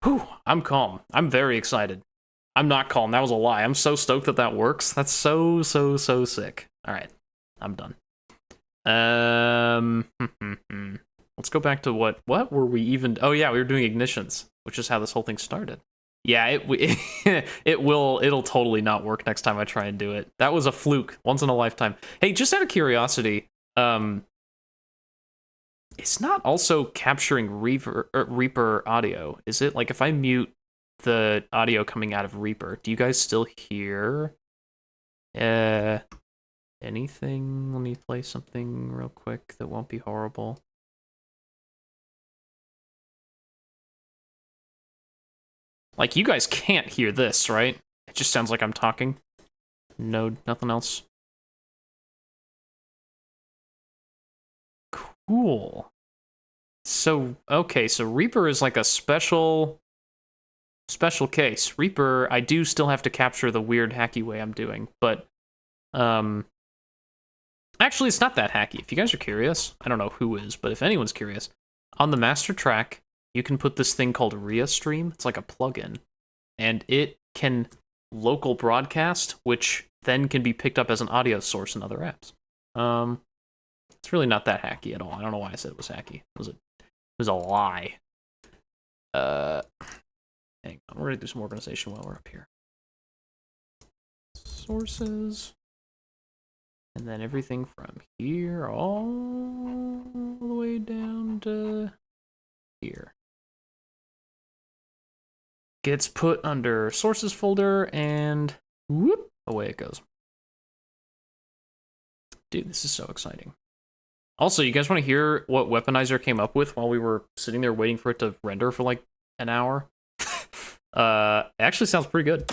Whew, I'm calm. I'm very excited. I'm not calm. That was a lie. I'm so stoked that that works. That's so sick. All right. I'm done. Let's go back to what were we even... Oh, yeah, we were doing ignitions, which is how this whole thing started. Yeah, it'll totally not work next time I try and do it. That was a fluke, once in a lifetime. Hey, just out of curiosity, it's not also capturing Reaper audio, is it? Like, if I mute the audio coming out of Reaper, do you guys still hear anything? Let me play something real quick that won't be horrible. Like, you guys can't hear this, right? It just sounds like I'm talking. No, nothing else. Cool. So, okay, so Reaper is like a special case. Reaper, I do still have to capture the weird hacky way I'm doing, but actually it's not that hacky. If you guys are curious, I don't know who is, but if anyone's curious, on the master track, you can put this thing called RiaStream. It's like a plugin, and it can local broadcast, which then can be picked up as an audio source in other apps. It's really not that hacky at all. I don't know why I said it was hacky. It was a lie. Hang on, we're gonna do some organization while we're up here. Sources. And then everything from here all the way down to here gets put under sources folder, and whoop, away it goes. Dude, this is so exciting. Also, you guys want to hear what Weaponizer came up with while we were sitting there waiting for it to render for like an hour? It actually sounds pretty good.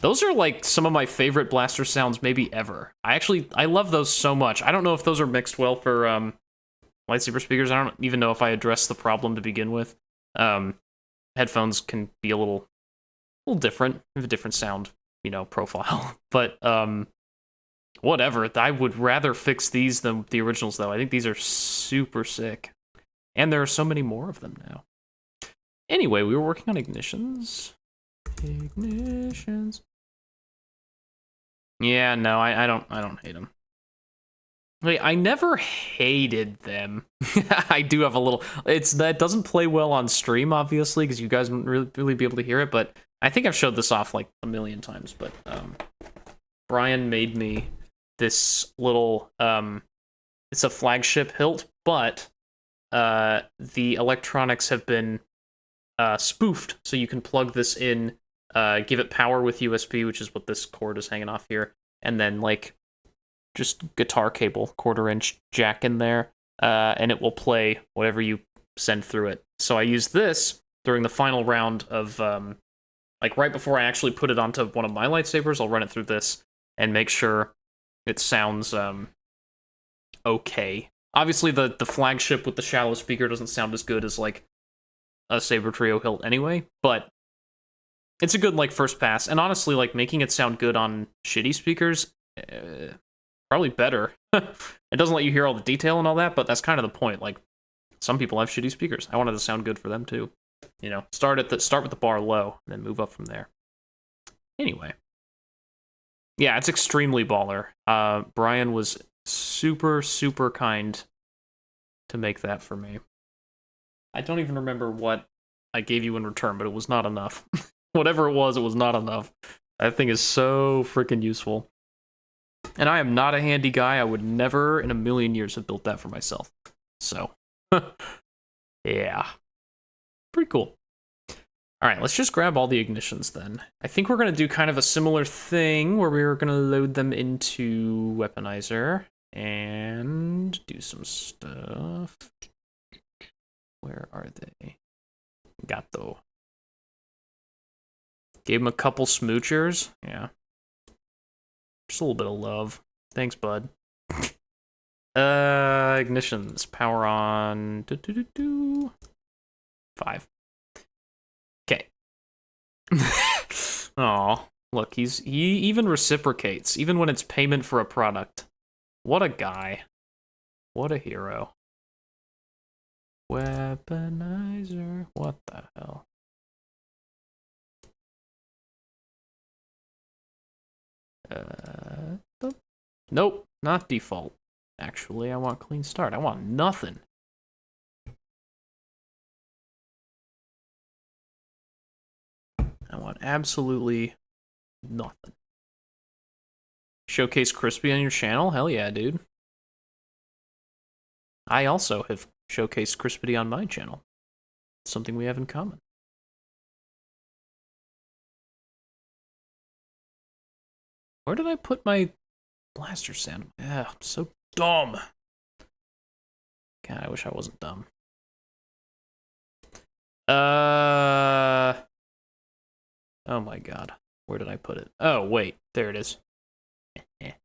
Those are like some of my favorite blaster sounds maybe ever. I love those so much. I don't know if those are mixed well for lightsaber speakers. I don't even know if I addressed the problem to begin with. Headphones can be a little different, have a different sound, profile. But whatever. I would rather fix these than the originals, though. I think these are super sick, and there are so many more of them now. Anyway, we were working on ignitions. Yeah, no, I don't hate them. Wait, I never hated them. I do have a little... That doesn't play well on stream, obviously, because you guys wouldn't really be able to hear it, but I think I've showed this off like a million times, but Brian made me this little... it's a flagship hilt, but the electronics have been spoofed, so you can plug this in, give it power with USB, which is what this cord is hanging off here, and then, like, just guitar cable, 1/4-inch jack in there, and it will play whatever you send through it. So I used this during the final round of, like, right before I actually put it onto one of my lightsabers, I'll run it through this and make sure it sounds, okay. Obviously, the flagship with the shallow speaker doesn't sound as good as, like, a Saber Trio hilt anyway, but It's a good like first pass, and honestly, like making it sound good on shitty speakers, probably better. It doesn't let you hear all the detail and all that, but that's kind of the point. Like, some people have shitty speakers. I wanted to sound good for them too. You know, start with the bar low, and then move up from there. Anyway, yeah, it's extremely baller. Brian was super, super kind to make that for me. I don't even remember what I gave you in return, but it was not enough. Whatever it was not enough. That thing is so freaking useful. And I am not a handy guy. I would never in a million years have built that for myself. So, yeah. Pretty cool. All right, let's just grab all the ignitions then. I think we're going to do kind of a similar thing where we're going to load them into Weaponizer and do some stuff. Where are they? Gato. Gave him a couple smoochers. Yeah. Just a little bit of love. Thanks, bud. Ignitions. Power on. 5. Okay. Aw. Look, he even reciprocates, even when it's payment for a product. What a guy. What a hero. Weaponizer. What the hell? Nope, not default. Actually, I want clean start. I want nothing. I want absolutely nothing. Showcase Crispy on your channel? Hell yeah, dude. I also have showcased Crispity on my channel. It's something we have in common. Where did I put my blaster sound? Yeah, I'm so dumb. God, I wish I wasn't dumb. Oh my god. Where did I put it? Oh, wait. There it is. There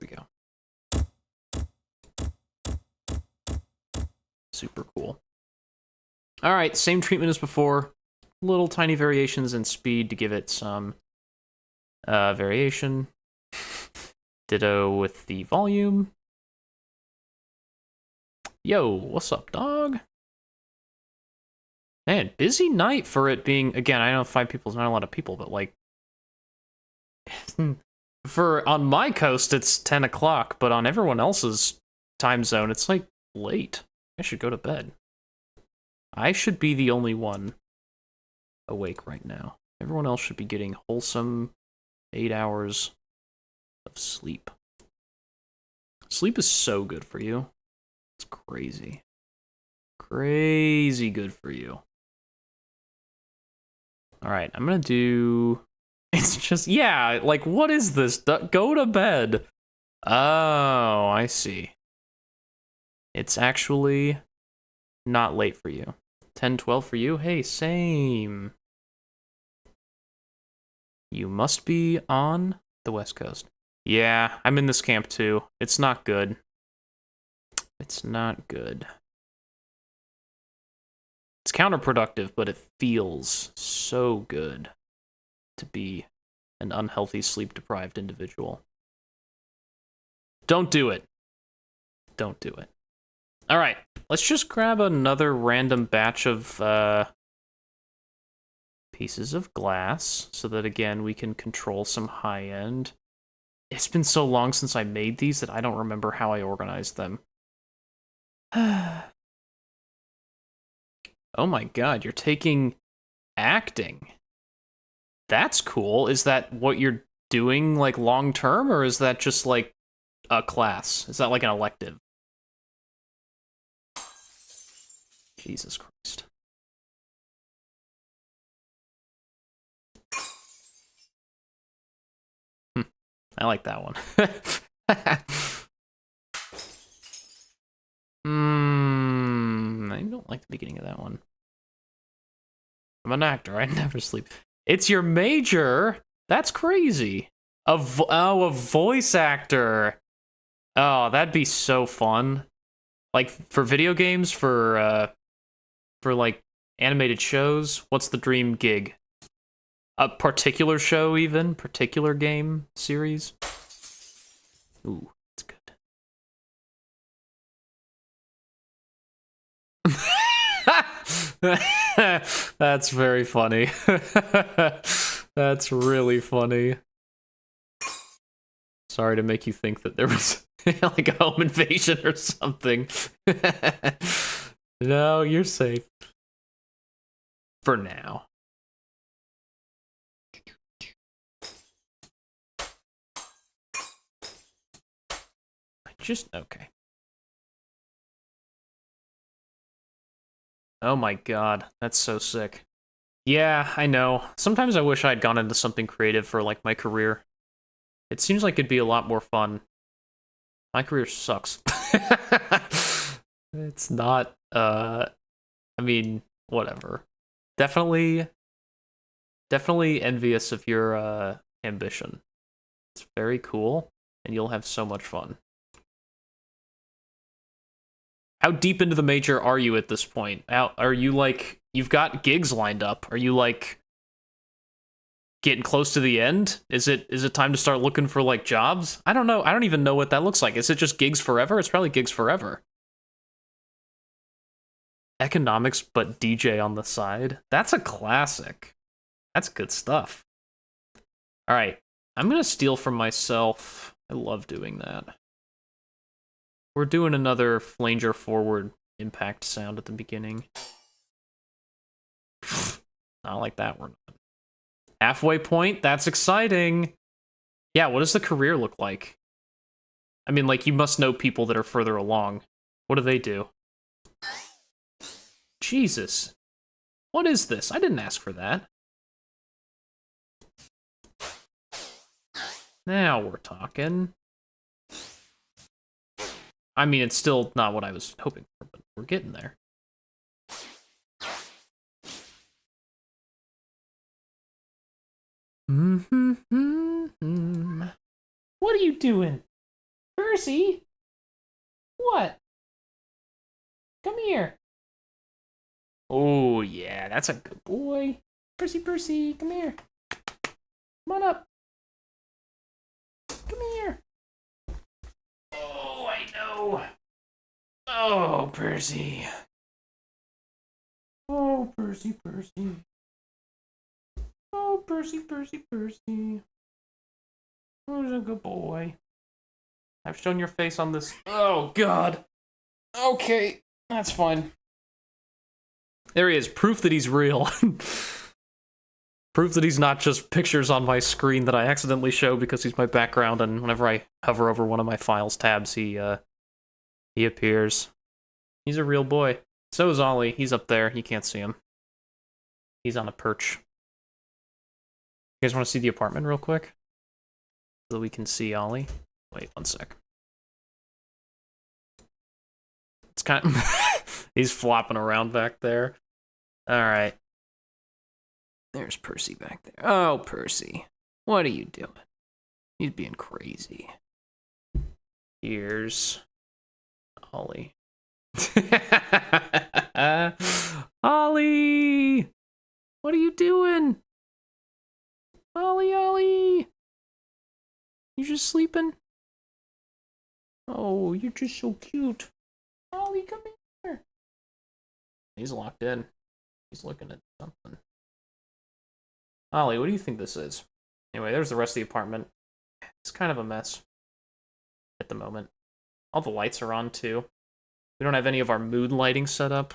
we go. Super cool. Alright, same treatment as before. Little tiny variations in speed to give it some variation. Ditto with the volume. Yo, what's up, dog? Man, busy night for it being, again, I know 5 people is not a lot of people, but like, on my coast, it's 10 o'clock, but on everyone else's time zone, it's like late. I should go to bed. I should be the only one awake right now. Everyone else should be getting wholesome 8 hours of sleep. Sleep is so good for you. It's crazy. Crazy good for you. Alright, I'm gonna do... It's just, yeah, like, what is this? Go to bed. Oh, I see. It's actually not late for you. 10, 12 for you? Hey, same. You must be on the West Coast. Yeah, I'm in this camp too. It's not good. It's not good. It's counterproductive, but it feels so good to be an unhealthy, sleep-deprived individual. Don't do it. Don't do it. All right, let's just grab another random batch of pieces of glass so that, again, we can control some high-end. It's been so long since I made these that I don't remember how I organized them. Oh my god, you're taking acting. That's cool. Is that what you're doing, like, long-term, or is that just, like, a class? Is that, like, an elective? Jesus Christ. I like that one. I don't like the beginning of that one. I'm an actor. I never sleep. It's your major? That's crazy. A voice actor. Oh, that'd be so fun. Like for video games, for like animated shows, what's the dream gig? A particular show, even particular game series. Ooh, that's good. That's very funny. That's really funny. Sorry to make you think that there was like a home invasion or something. No, you're safe. For now. Just okay. Oh my god, that's so sick. Yeah, I know. Sometimes I wish I had gone into something creative for like my career. It seems like it'd be a lot more fun. My career sucks. It's not I mean, whatever. Definitely envious of your ambition. It's very cool and you'll have so much fun. How deep into the major are you at this point? Are you like, you've got gigs lined up? Are you like getting close to the end? Is it time to start looking for like jobs? I don't know. I don't even know what that looks like. Is it just gigs forever? It's probably gigs forever. Economics, but DJ on the side. That's a classic. That's good stuff. All right. I'm going to steal from myself. I love doing that. We're doing another flanger forward impact sound at the beginning. Not like that, we're not. Halfway point, that's exciting. Yeah, what does the career look like? I mean, like, you must know people that are further along. What do they do? Jesus. What is this? I didn't ask for that. Now we're talking. I mean, it's still not what I was hoping for, but we're getting there. What are you doing? Percy? What? Come here. Oh, yeah, that's a good boy. Percy, come here. Come on up. Come here. Oh, I know. Oh, Percy. Oh, Percy. Oh, Percy. Who's a good boy? I've shown your face on this. Oh, God. Okay, that's fine. There he is. Proof that he's real. Proof that he's not just pictures on my screen that I accidentally show because he's my background, and whenever I hover over one of my files tabs, he appears. He's a real boy. So is Ollie. He's up there. You can't see him. He's on a perch. You guys want to see the apartment real quick? So that we can see Ollie? Wait, one sec. It's kind of... He's flopping around back there. Alright. There's Percy back there. Oh, Percy. What are you doing? He's being crazy. Here's... Ollie. Ollie! What are you doing? Ollie! You just sleeping? Oh, you're just so cute. Ollie, come here. He's locked in. He's looking at something. Ollie, what do you think this is? Anyway, there's the rest of the apartment. It's kind of a mess at the moment. All the lights are on, too. We don't have any of our mood lighting set up.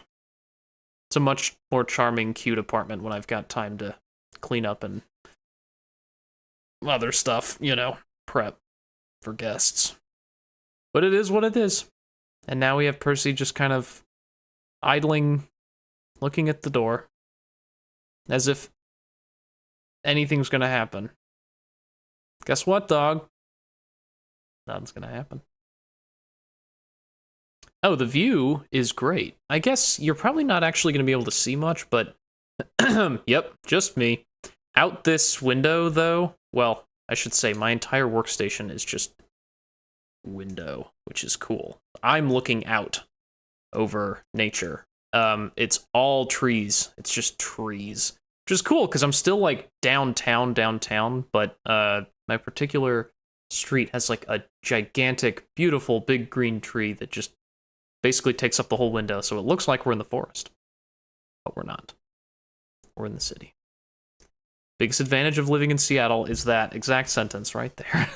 It's a much more charming, cute apartment when I've got time to clean up and other stuff, you know, prep for guests. But it is what it is. And now we have Percy just kind of idling, looking at the door, as if anything's gonna happen. Guess what, dog? Nothing's gonna happen. Oh, the view is great. I guess you're probably not actually gonna be able to see much, but yep, just me. Out this window, though, well, I should say my entire workstation is just window, which is cool. I'm looking out over nature. It's all trees. It's just trees, which is cool because I'm still like downtown, but my particular street has like a gigantic, beautiful, big green tree that just basically takes up the whole window, so it looks like we're in the forest, but we're not. We're in the city. Biggest advantage of living in Seattle is that exact sentence right there.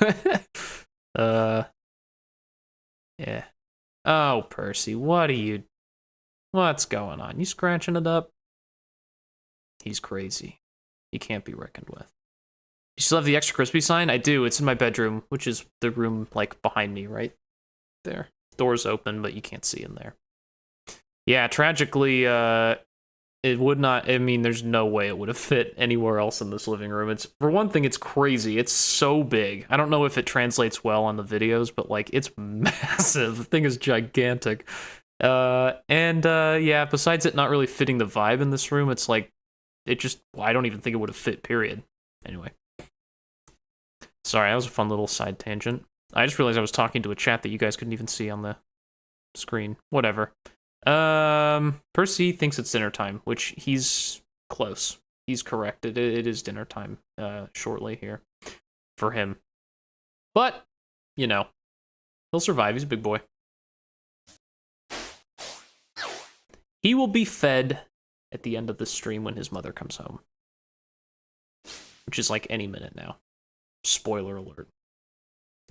Yeah. Oh, Percy, what's going on? You scratching it up? He's crazy. He can't be reckoned with. You still have the extra crispy sign? I do. It's in my bedroom, which is the room like behind me, right there. Door's open, but you can't see in there. Yeah, tragically, it would not. I mean, there's no way it would have fit anywhere else in this living room. It's, for one thing, it's crazy. It's so big. I don't know if it translates well on the videos, but like, it's massive. The thing is gigantic. Yeah, besides it not really fitting the vibe in this room, it's like, it just, I don't even think it would have fit, period. Anyway. Sorry, that was a fun little side tangent. I just realized I was talking to a chat that you guys couldn't even see on the screen. Whatever. Percy thinks it's dinner time, which he's close. He's correct. It is dinner time, shortly here. For him. But, you know, he'll survive. He's a big boy. He will be fed at the end of the stream when his mother comes home. Which is like any minute now. Spoiler alert.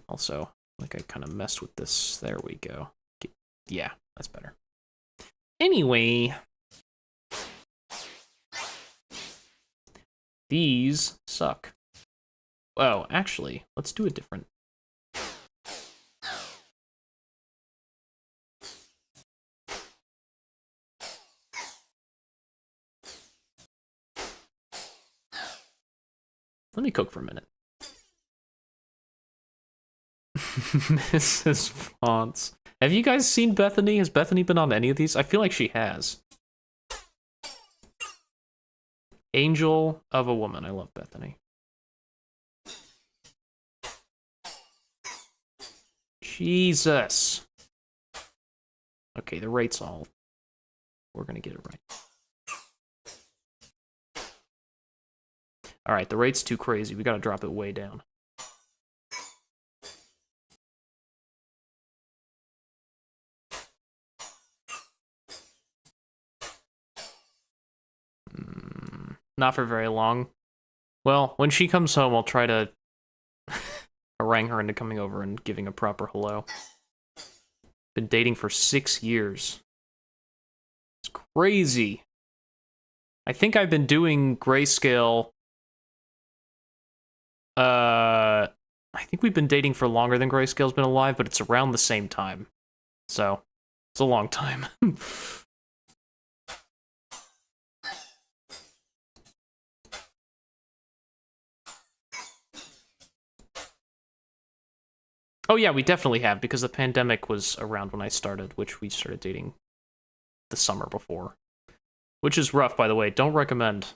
Also, like I kind of messed with this. There we go. Yeah, that's better. Anyway. These suck. Oh, actually, let's do a different. Let me cook for a minute. Mrs. Fonts. Have you guys seen Bethany? Has Bethany been on any of these? I feel like she has. Angel of a Woman. I love Bethany. Jesus. Okay, the rate's all. We're gonna get it right. Alright, the rate's too crazy. We gotta drop it way down. Not for very long. Well, when she comes home, I'll try to harangue her into coming over and giving a proper hello. Been dating for 6 years. It's crazy. I think I've been doing Grayscale. I think we've been dating for longer than Grayscale's been alive, but it's around the same time. So, it's a long time. Oh yeah, we definitely have, because the pandemic was around when I started, which we started dating the summer before. Which is rough, by the way. Don't recommend.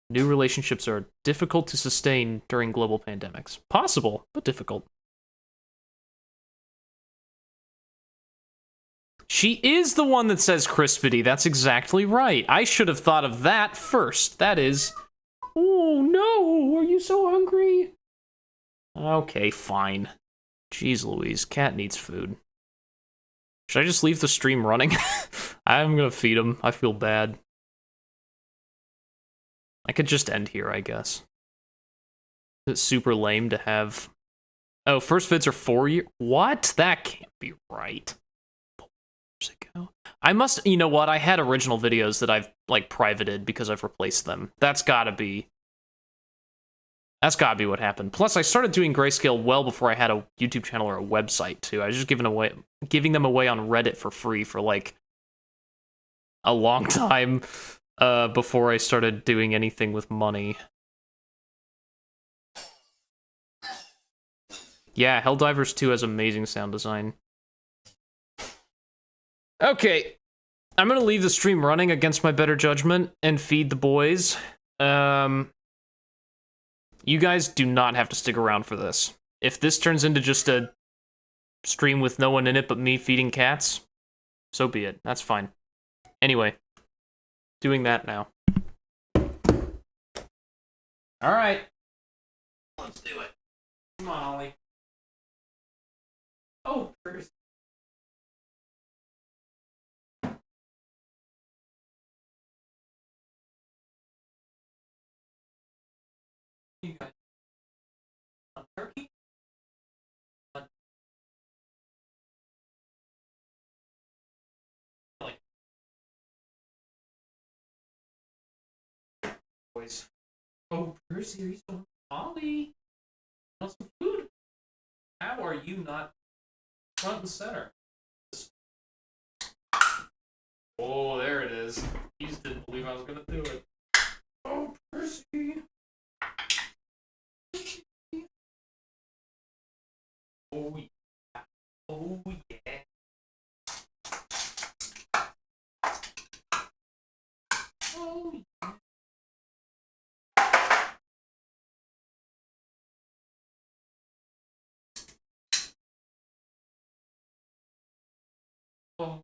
New relationships are difficult to sustain during global pandemics. Possible, but difficult. She is the one that says crispity. That's exactly right. I should have thought of that first. That is... Oh no, are you so hungry? Okay, fine. Jeez Louise, cat needs food. Should I just leave the stream running? I'm gonna feed him. I feel bad. I could just end here, I guess. It's super lame to have... Oh, first vids are 4 years? What? That can't be right. 4 years ago. I must... You know what? I had original videos that I've, like, privated because I've replaced them. That's gotta be... That's gotta be what happened. Plus, I started doing Grayscale well before I had a YouTube channel or a website, too. I was just giving them away on Reddit for free for, like, a long time before I started doing anything with money. Yeah, Helldivers 2 has amazing sound design. Okay, I'm gonna leave the stream running against my better judgment and feed the boys. You guys do not have to stick around for this. If this turns into just a stream with no one in it but me feeding cats, so be it. That's fine. Anyway, doing that now. Alright. Let's do it. Come on, Ollie. Oh, first. You got turkey? Boys. Oh, Percy, are you so Ollie? Want some food? How are you not front and center? Oh, there it is. He just didn't believe I was gonna do it. Oh, Percy. Oh, yeah. Oh, yeah. Oh, yeah. Oh.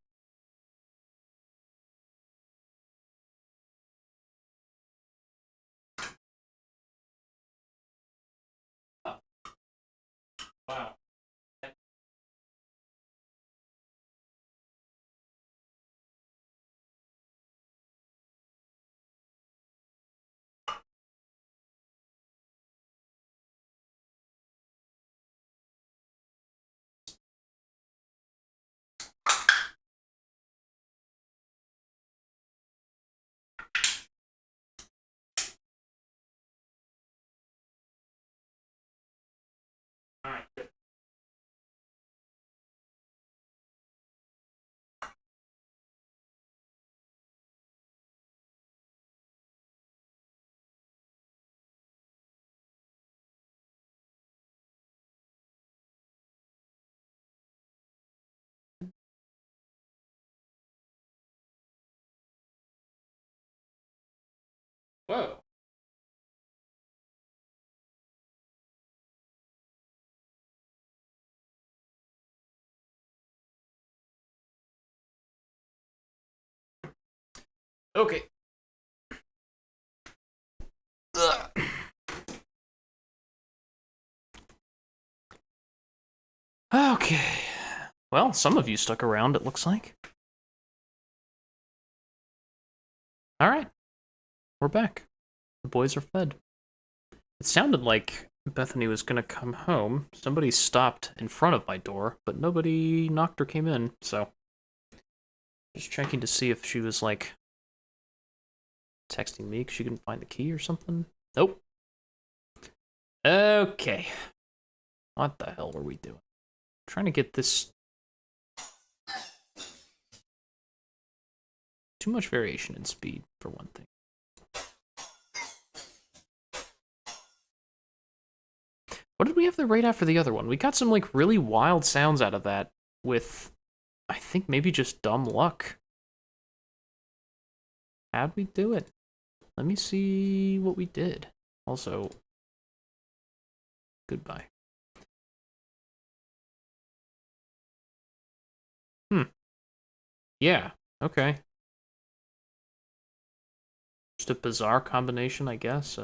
Wow. Alright, good. Whoa. Okay. Ugh. Okay. Well, some of you stuck around, it looks like. Alright. We're back. The boys are fed. It sounded like Bethany was gonna come home. Somebody stopped in front of my door, but nobody knocked or came in, so... Just checking to see if she was, like... texting me because she couldn't find the key or something. Nope. Okay. What the hell were we doing? Trying to get this... Too much variation in speed, for one thing. What did we have the right after the other one? We got some, like, really wild sounds out of that with, I think, maybe just dumb luck. How'd we do it? Let me see what we did. Also, goodbye. Yeah, okay. Just a bizarre combination, I guess.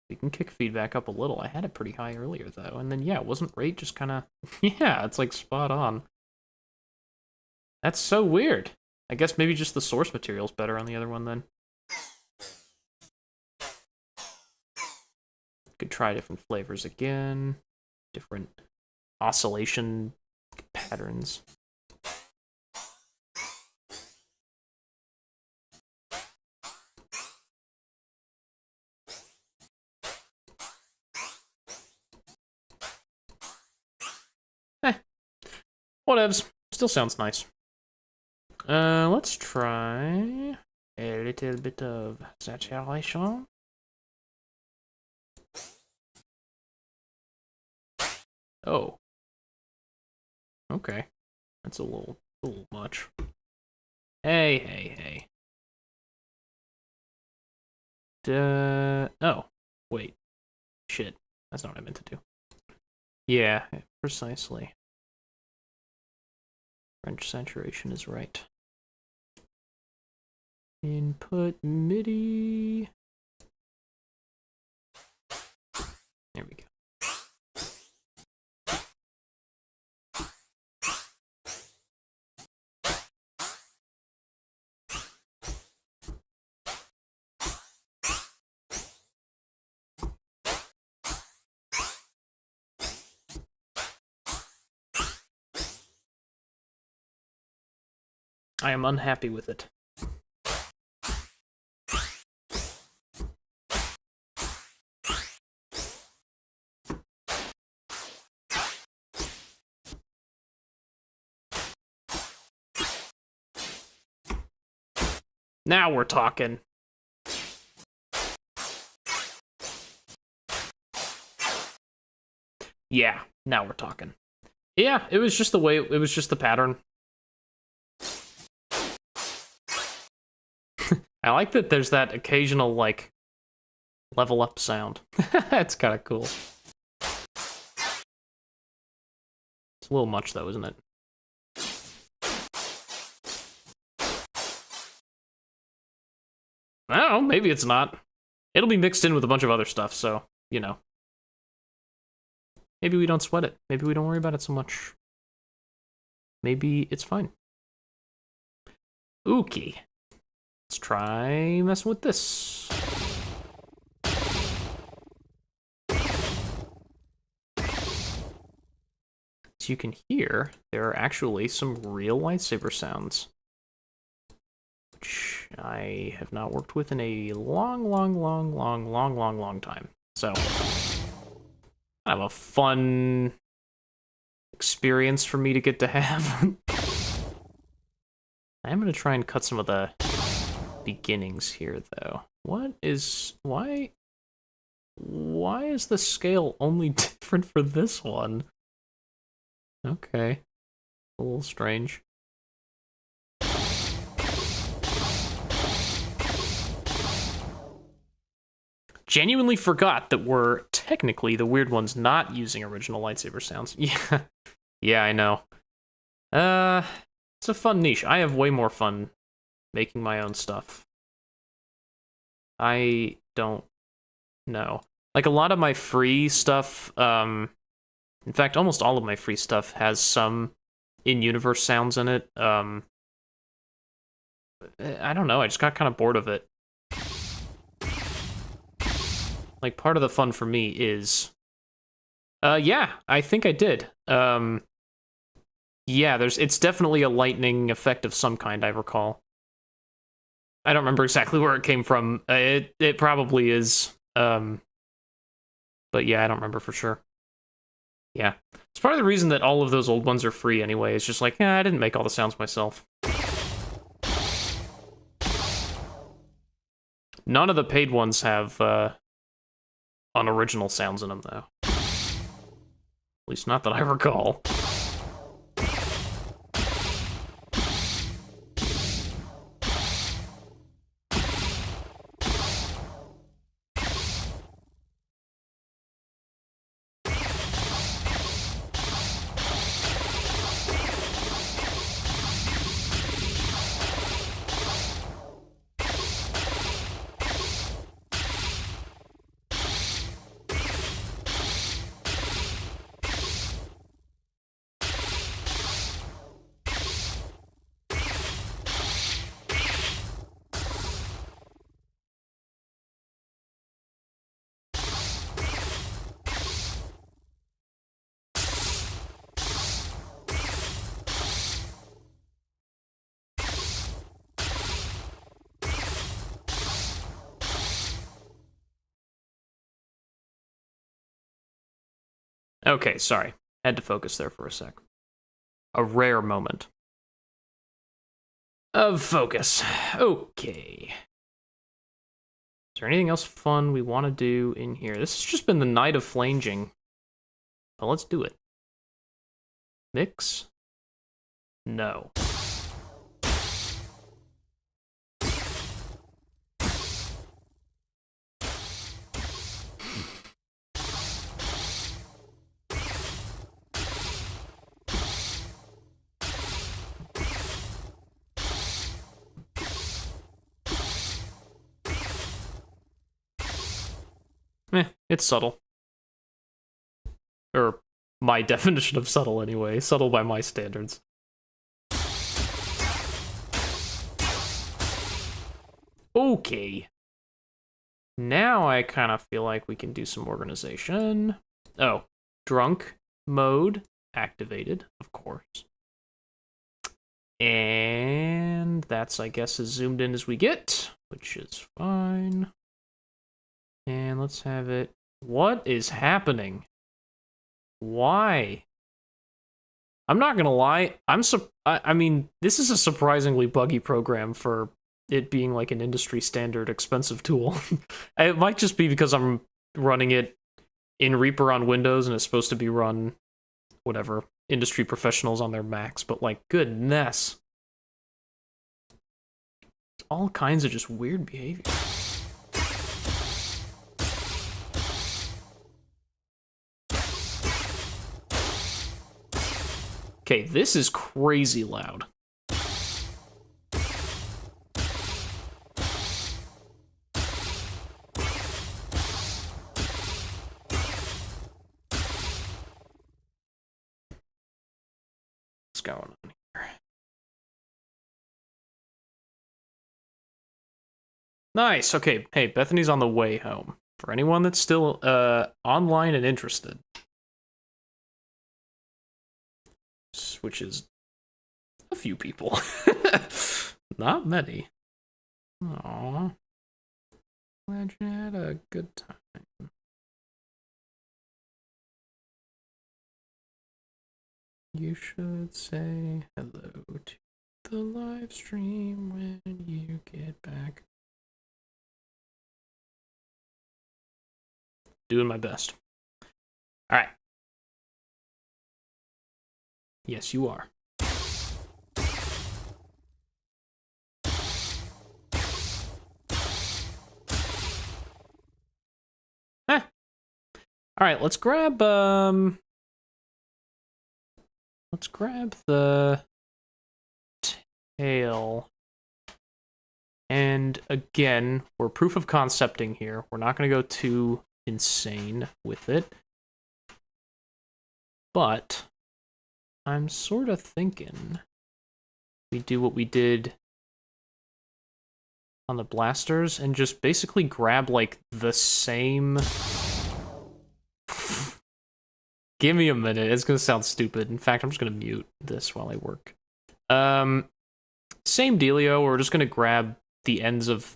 We can kick feedback up a little. I had it pretty high earlier, though. And then, yeah, wasn't rate just kind of... yeah, it's like spot on. That's so weird. I guess maybe just the source material's better on the other one, then. Could try different flavors again. Different oscillation patterns. Whatevs. Still sounds nice. Let's try a little bit of saturation. Oh. Okay. That's a little much. Hey. Oh. Wait. Shit. That's not what I meant to do. Yeah, precisely. French saturation is right. Input MIDI. There we go. I am unhappy with it. Now we're talking. Yeah, now we're talking. Yeah, it was just the way, it was just the pattern. I like that there's that occasional, like, level up sound. That's kind of cool. It's a little much, though, isn't it? I don't know, maybe it's not. It'll be mixed in with a bunch of other stuff, so, you know. Maybe we don't sweat it. Maybe we don't worry about it so much. Maybe it's fine. Okay. Let's try messing with this. As you can hear, there are actually some real lightsaber sounds, which I have not worked with in a long time. So, kind of a fun experience for me to get to have. I am going to try and cut some of the beginnings here, though. Why is the scale only different for this one? Okay. A little strange. Genuinely forgot that we're technically the weird ones not using original lightsaber sounds. Yeah. Yeah, I know. It's a fun niche. I have way more fun making my own stuff. I don't know. Like, a lot of my free stuff, in fact, almost all of my free stuff has some in-universe sounds in it. I don't know, I just got kind of bored of it. Like, part of the fun for me is... yeah, I think I did. Yeah, it's definitely a lightning effect of some kind, I recall. I don't remember exactly where it came from. It probably is. But yeah, I don't remember for sure. Yeah. It's part of the reason that all of those old ones are free anyway. It's just like, yeah, I didn't make all the sounds myself. None of the paid ones have unoriginal sounds in them, though. At least not that I recall. Okay, sorry. Had to focus there for a sec. A rare moment of focus. Okay. Is there anything else fun we want to do in here? This has just been the night of flanging. But let's do it. Mix? No. It's subtle. Or my definition of subtle, anyway. Subtle by my standards. Okay. Now I kind of feel like we can do some organization. Oh, drunk mode activated, of course. And that's, I guess, as zoomed in as we get, which is fine. And let's have it. What is happening? Why? I'm not gonna lie. I mean, this is a surprisingly buggy program for it being like an industry standard expensive tool. It might just be because I'm running it in Reaper on Windows and it's supposed to be run whatever industry professionals on their Macs, but like goodness. All kinds of just weird behavior. Okay, this is crazy loud. What's going on here? Nice. Okay. Hey, Bethany's on the way home. For anyone that's still online and interested. Which is a few people. Not many. Aww. Glad you had a good time. You should say hello to the live stream when you get back. Doing my best. Alright. Yes, you are. Alright, let's grab the tail. And again, we're proof of concepting here. We're not going to go too insane with it. But I'm sort of thinking we do what we did on the blasters and just basically grab like the same. Give me a minute. It's gonna sound stupid. In fact, I'm just gonna mute this while I work. Same dealio. We're just gonna grab the ends of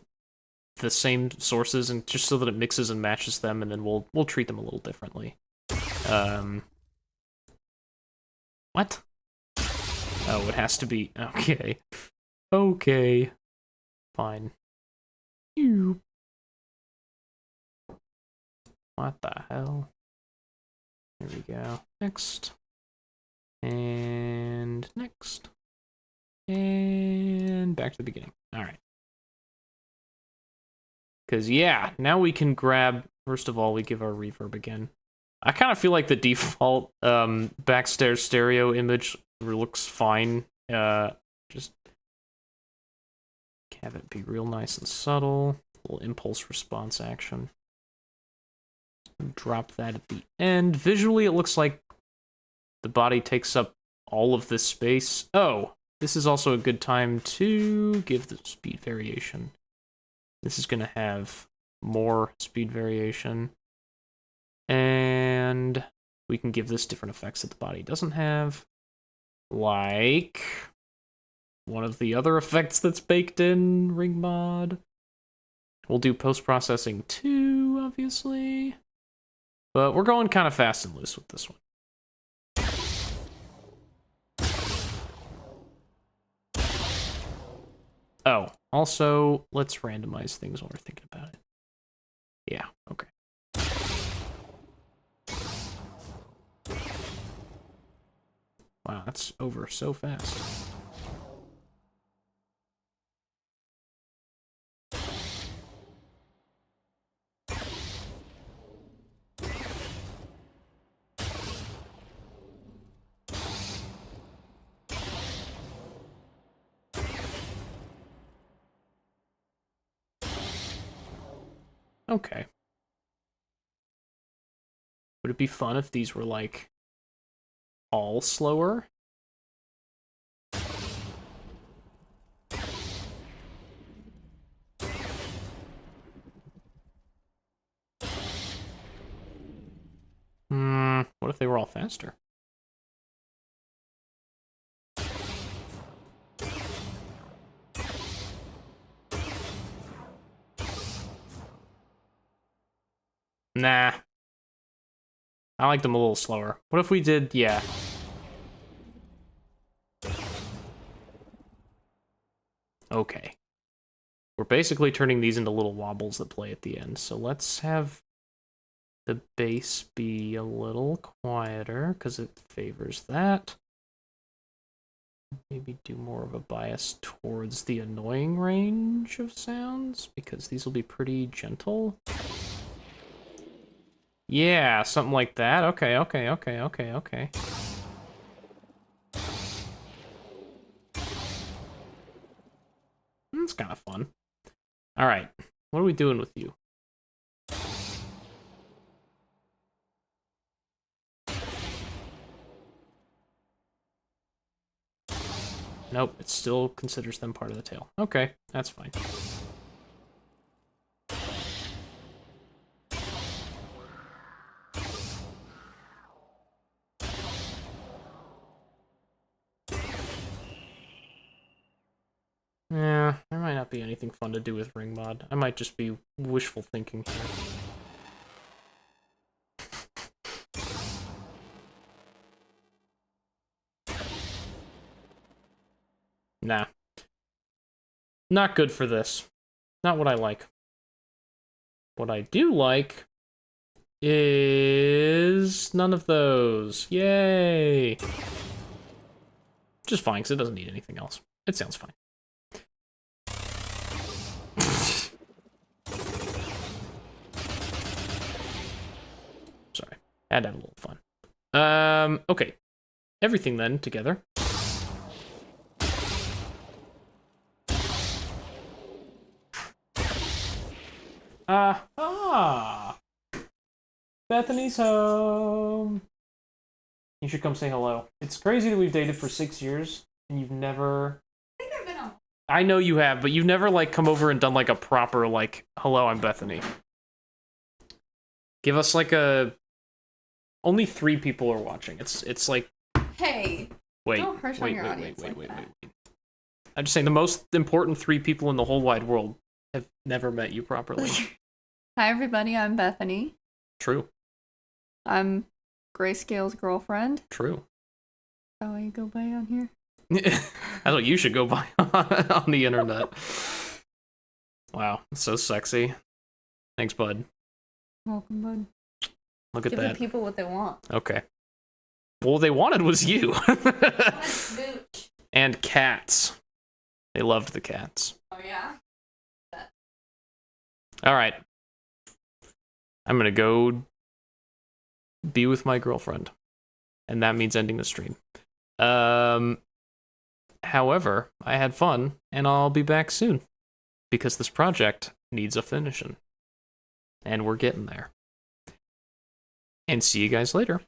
the same sources and just so that it mixes and matches them, and then we'll treat them a little differently. What? Oh, it has to be okay. Okay, fine. What the hell? There we go. Next. And next. And back to the beginning. Alright. Because, yeah, now we can grab... First of all, we give our reverb again. I kind of feel like the default backstairs stereo image looks fine. Just have it be real nice and subtle. A little impulse response action. Drop that at the end. Visually, it looks like the body takes up all of this space. Oh, this is also a good time to give the speed variation. This is going to have more speed variation. And we can give this different effects that the body doesn't have. Like one of the other effects that's baked in Ring Mod. We'll do post-processing too, obviously. But we're going kind of fast and loose with this one. Oh, also, let's randomize things while we're thinking about it. Yeah, okay. Wow, that's over so fast. Okay. Would it be fun if these were, like, all slower? What if they were all faster? Nah. I like them a little slower. What if we did, yeah. Okay. We're basically turning these into little wobbles that play at the end. So let's have the bass be a little quieter, because it favors that. Maybe do more of a bias towards the annoying range of sounds, because these will be pretty gentle. Yeah, something like that. Okay. It's kind of fun. All right, what are we doing with you? Nope, it still considers them part of the tail. Okay, that's fine. Yeah, there might not be anything fun to do with ring mod. I might just be wishful thinking here. Nah. Not good for this. Not what I like. What I do like is none of those. Yay! Just fine, because it doesn't need anything else. It sounds fine. Sorry. Had to have a little fun. Okay. Everything then together. Bethany's home. You should come say hello. It's crazy that we've dated for 6 years and you've never... I think I've been on. I know you have, but you've never, like, come over and done, like, a proper, like, hello, I'm Bethany. Give us, like, a... Only 3 people are watching. It's like... Hey. Wait, don't harsh on wait. your audience like that. I'm just saying the most important 3 people in the whole wide world have never met you properly. Hi, everybody. I'm Bethany. True. I'm Grayscale's girlfriend. True. How I go by on here? That's what you should go by on the internet. Wow, so sexy. Thanks, bud. Welcome, bud. Look at Give that. the people what they want. Okay. Well, what they wanted was you. And cats. They loved the cats. Oh, yeah? All right. I'm going to go be with my girlfriend. And that means ending the stream. However, I had fun, and I'll be back soon. Because this project needs a finishing. And we're getting there. And see you guys later.